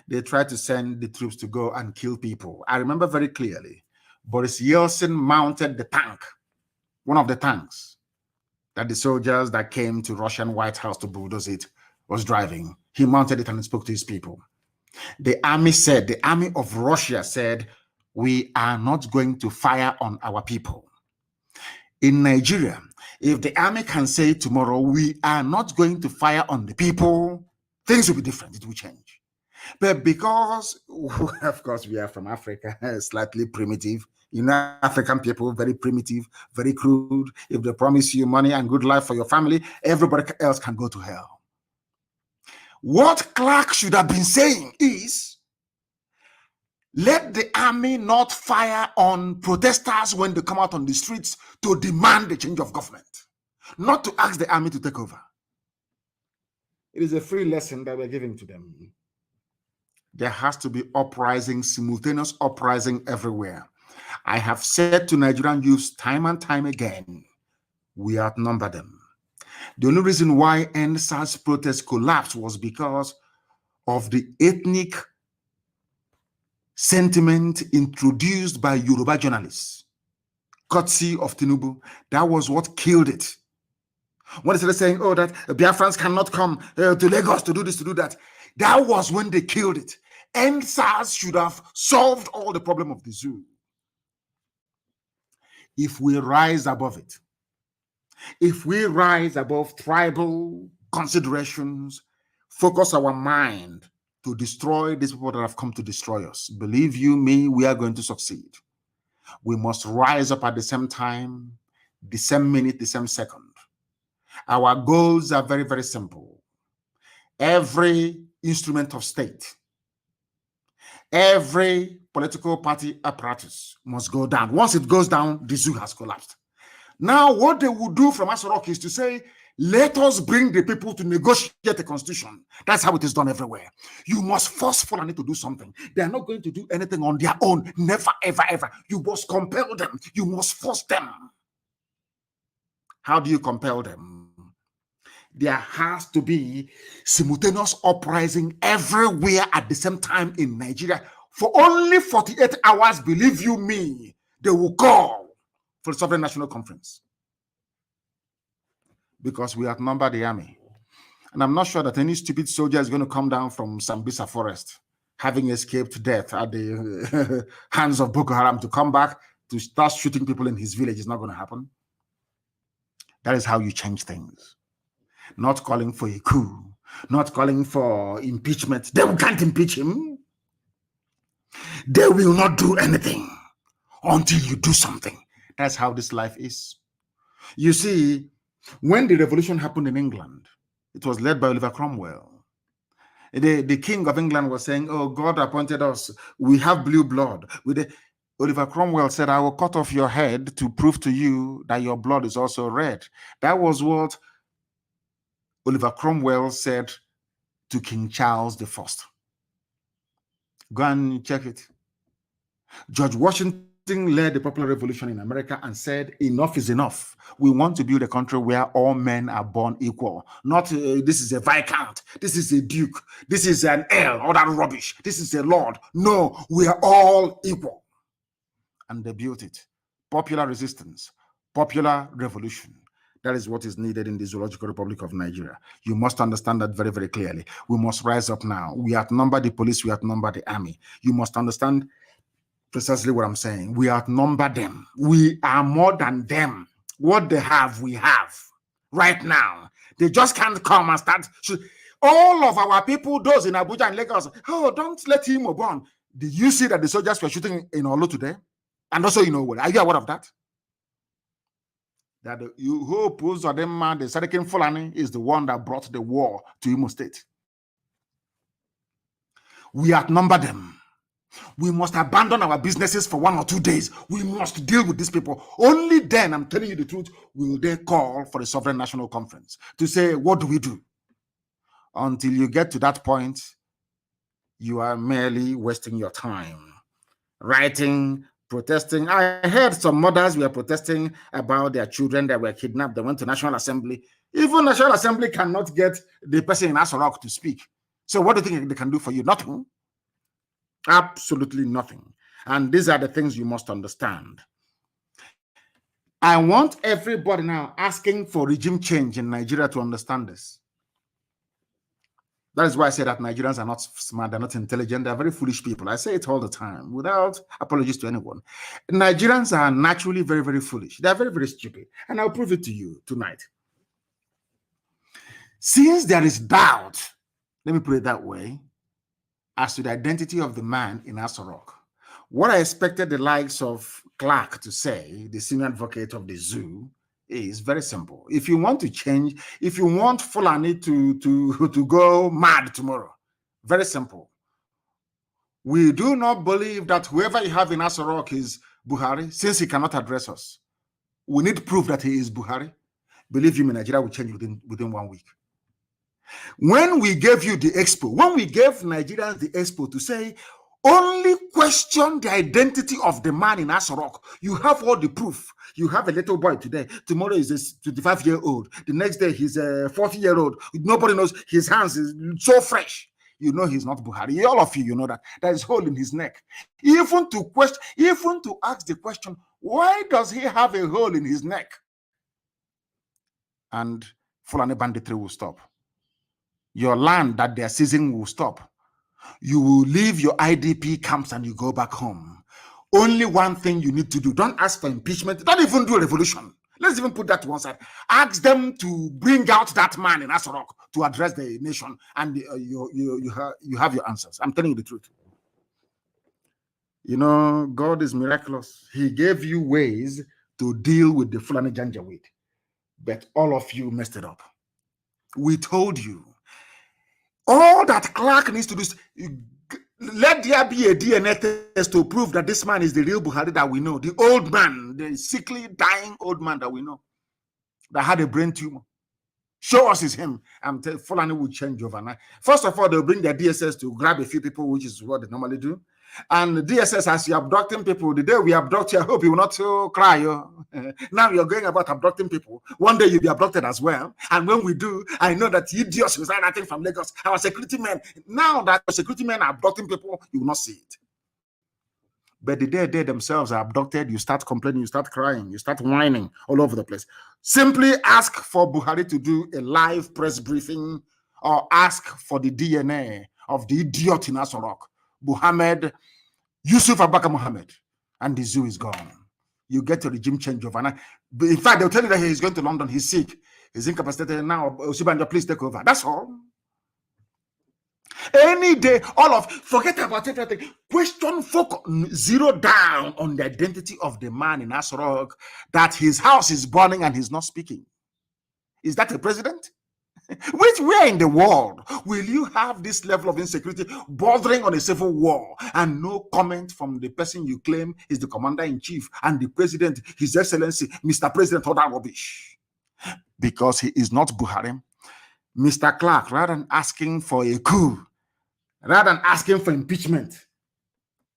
they tried to send the troops to go and kill people. I remember very clearly, Boris Yeltsin mounted the tank, one of the tanks that the soldiers that came to Russian White House to bulldoze it was driving. He mounted it and spoke to his people. The army of Russia said, we are not going to fire on our people. In Nigeria, if the army can say tomorrow, we are not going to fire on the people, things will be different. It will change. But because, of course, we are from Africa, slightly primitive, African people, very primitive, very crude. If they promise you money and good life for your family, everybody else can go to hell. What Clark should have been saying is, let the army not fire on protesters when they come out on the streets to demand the change of government, not to ask the army to take over. It is a free lesson that we're giving to them. There has to be uprising, simultaneous uprising everywhere. I have said to Nigerian youths time and time again, we outnumber them. The only reason why NSAS protests collapsed was because of the ethnic sentiment introduced by Yoruba journalists, courtesy of Tinubu. That was what killed it. When they started saying, oh, that Biafrans cannot come to Lagos to do this, to do that, that was when they killed it. NSAS should have solved all the problem of the zoo. If we rise above it, if we rise above tribal considerations, focus our mind to destroy these people that have come to destroy us, believe you me, we are going to succeed. We must rise up at the same time, the same minute, the same second. Our goals are very, very simple. Every instrument of state, every political party apparatus must go down. Once it goes down, the zoo has collapsed. Now, what they will do from Asorok is to say, let us bring the people to negotiate a constitution. That's how it is done everywhere. You must force Fulani to do something. They are not going to do anything on their own. Never, ever, ever. You must compel them. You must force them. How do you compel them? There has to be simultaneous uprising everywhere at the same time in Nigeria. For only 48 hours, believe you me, they will call for the Sovereign National Conference. Because we outnumber the army. And I'm not sure that any stupid soldier is going to come down from Sambisa Forest, having escaped death at the hands of Boko Haram, to come back to start shooting people in his village. Is not going to happen. That is how you change things. Not calling for a coup, not calling for impeachment. They can't impeach him. They will not do anything until you do something. That's how this life is. You see, When the revolution happened in England, it was led by Oliver Cromwell. The king of England was saying, oh, God appointed us. We have blue blood. Oliver Cromwell said, I will cut off your head to prove to you that your blood is also red. That was what Oliver Cromwell said to King Charles I. Go and check it. George Washington led the popular revolution in America and said, enough is enough. We want to build a country where all men are born equal. Not this is a viscount, this is a duke, this is an earl, all that rubbish. This is a lord. No, we are all equal. And they built it. Popular resistance, popular revolution. That is what is needed in the Zoological Republic of Nigeria. You must understand that very, very clearly. We must rise up now. We outnumber the police, we outnumber the army. You must understand precisely what I'm saying. We outnumber them. We are more than them. What they have, we have right now. They just can't come and start. All of our people, those in Abuja and Lagos, oh, don't let him burn. Did you see that the soldiers were shooting in Olo today? And also, are you aware of that? That you hope the Sadikin Fulani is the one that brought the war to Imo State. We outnumber them. We must abandon our businesses for 1 or 2 days. We must deal with these people. Only then, I'm telling you the truth, will they call for the Sovereign National Conference to say, what do we do? Until you get to that point, you are merely wasting your time. Writing, protesting. I heard some mothers were protesting about their children that were kidnapped. They went to National Assembly. Even National Assembly cannot get the person in Asorok to speak. So what do you think they can do for you? Nothing. Absolutely nothing. And these are the things you must understand. I want everybody now asking for regime change in Nigeria to understand this. That is why I say that Nigerians are not smart, they're not intelligent, they're very foolish people. I say it all the time without apologies to anyone. Nigerians are naturally very, very foolish. They're very, very stupid. And I'll prove it to you tonight. Since there is doubt, let me put it that way, as to the identity of the man in Asorok, what I expected the likes of Clark to say, the senior advocate of the zoo, is very simple. If you want to change, if you want Fulani to go mad tomorrow, very simple. We do not believe that whoever you have in Asorok is Buhari, since he cannot address us. We need proof that he is Buhari. Believe you me, Nigeria will change within 1 week. When we gave you the expo, when we gave Nigerians the expo to say, only question the identity of the man in Asorok, you have all the proof. You have a little boy today. Tomorrow is a 25-year-old. The next day he's a 40-year-old. Nobody knows. His hands is so fresh. You know he's not Buhari. All of you know that. There is a hole in his neck. Even to ask the question, why does he have a hole in his neck? And Fulani banditry will stop. Your land that they're seizing will stop. You will leave your IDP camps and you go back home. Only one thing you need to do. Don't ask for impeachment. Don't even do a revolution. Let's even put that to one side. Ask them to bring out that man in Asorok to address the nation, and you have your answers. I'm telling you the truth. God is miraculous. He gave you ways to deal with the Fulani Janjaweed, but all of you messed it up. We told you. All that Clark needs to do is let there be a DNA test to prove that this man is the real Buhari that we know. The old man, the sickly, dying old man that we know, that had a brain tumor. Show us is him. Fulani will change overnight. First of all, they'll bring their DSS to grab a few people, which is what they normally do. And the DSS, as you're abducting people, the day we abduct you, I hope you will not cry. Now you're going about abducting people. One day you'll be abducted as well. And when we do, I know that idiots will start acting from Lagos. Our security men, now that security men are abducting people, you will not see it. But the day they themselves are abducted, you start complaining, you start crying, you start whining all over the place. Simply ask for Buhari to do a live press briefing, or ask for the DNA of the idiot in Asorok, Muhammad Yusuf Abaka Muhammad, and the zoo is gone. You get a regime change overnight. In fact, they'll tell you that he's going to London, he's sick, he's incapacitated now. Osibanjo, please take over. That's all. Any day, forget about everything. Question, focus, zero down on the identity of the man in Asorok, that his house is burning and he's not speaking. Is that a president? Where in the world will you have this level of insecurity bordering on a civil war and no comment from the person you claim is the commander-in-chief and the president, His Excellency, Mr. President, all that rubbish? Because he is not Buhari. Mr. Clark, rather than asking for a coup, rather than asking for impeachment,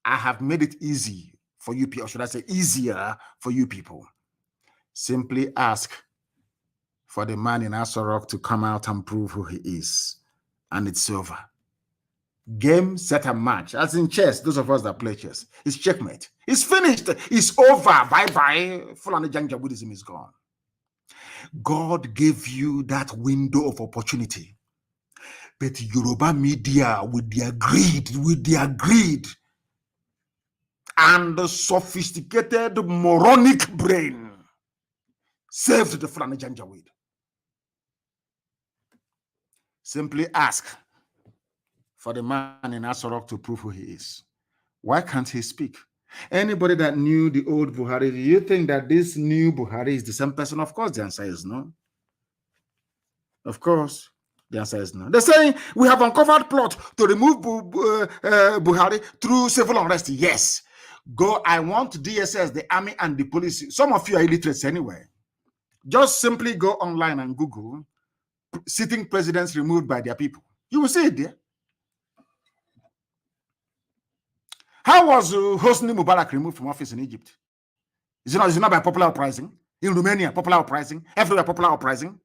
I have made it easy for you people, or should I say easier for you people. Simply ask for the man in Asorok to come out and prove who he is. And it's over. Game, set, and match. As in chess, those of us that play chess, it's checkmate. It's finished. It's over. Bye-bye. Fulani Janja Buddhism is gone. God gave you that window of opportunity. But Yoruba media, with their greed, and the sophisticated moronic brain, saved the Fulani Janjaweed. Simply ask for the man in Asorok to prove who he is. Why can't he speak? Anybody that knew the old Buhari, do you think that this new Buhari is the same person? Of course, the answer is no. Of course, the answer is no. They're saying we have uncovered plot to remove Buhari through civil unrest. Yes. Go, I want DSS, the army, and the police. Some of you are illiterates anyway. Just simply go online and Google sitting presidents removed by their people. You will see it there. How was Hosni Mubarak removed from office in Egypt? Is it not by popular uprising? In Romania, popular uprising? Everywhere, popular uprising?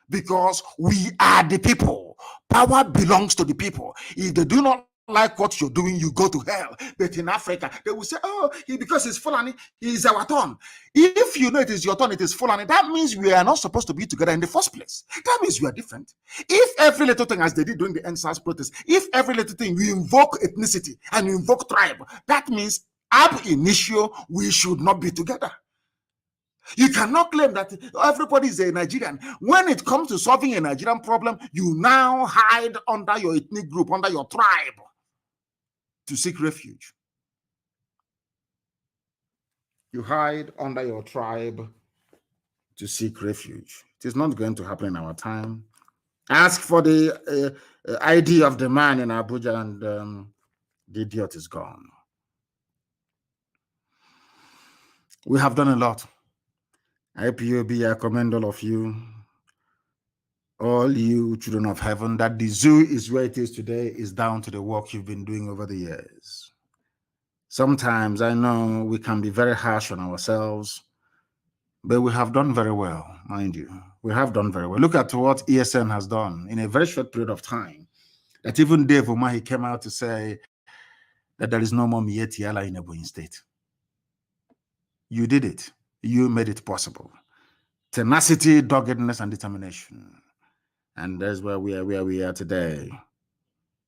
Because we are the people. Power belongs to the people. If they do not like what you're doing, you go to hell. But in Africa, they will say, oh, because it's Fulani, it's our turn. If you know it is your turn, it is Fulani, that means we are not supposed to be together in the first place. That means we are different. If every little thing, as they did during the NSAS protest, if every little thing you invoke ethnicity and you invoke tribe, that means ab initio, we should not be together. You cannot claim that everybody is a Nigerian. When it comes to solving a Nigerian problem, you now hide under your ethnic group, under your tribe, to seek refuge. You hide under your tribe to seek refuge. It is not going to happen in our time. Ask for the ID of the man in Abuja and the idiot is gone. We have done a lot. IPOB, I commend all of you, all you children of heaven, that the zoo is where it is today is down to the work you've been doing over the years. Sometimes I know we can be very harsh on ourselves, but we have done very well, mind you. We have done very well. Look at what ESN has done in a very short period of time. That even Dave Umahi came out to say that there is no more Mietiala in Ebonyi State. You did it. You made it possible. Tenacity, doggedness, and determination. And that's where we are today.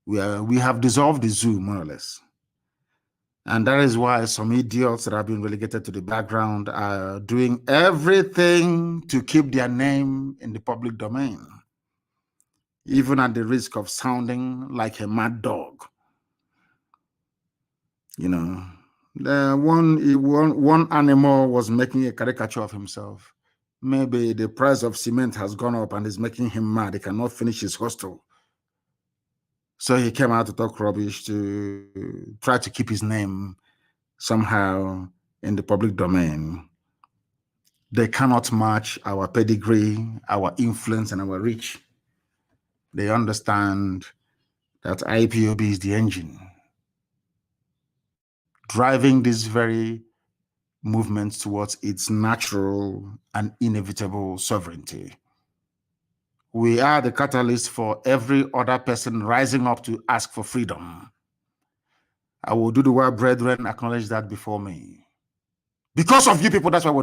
We have dissolved the zoo, more or less. And that is why some idiots that have been relegated to the background are doing everything to keep their name in the public domain, even at the risk of sounding like a mad dog. You know, one animal was making a caricature of himself. Maybe the price of cement has gone up and is making him mad. He cannot finish his hostel. So he came out to talk rubbish to try to keep his name somehow in the public domain. They cannot match our pedigree, our influence, and our reach. They understand that IPOB is the engine driving this very movement towards its natural and inevitable sovereignty. We are the catalyst for every other person rising up to ask for freedom. I will do the word, brethren, acknowledge that before me. Because of you people, that's why we're doing.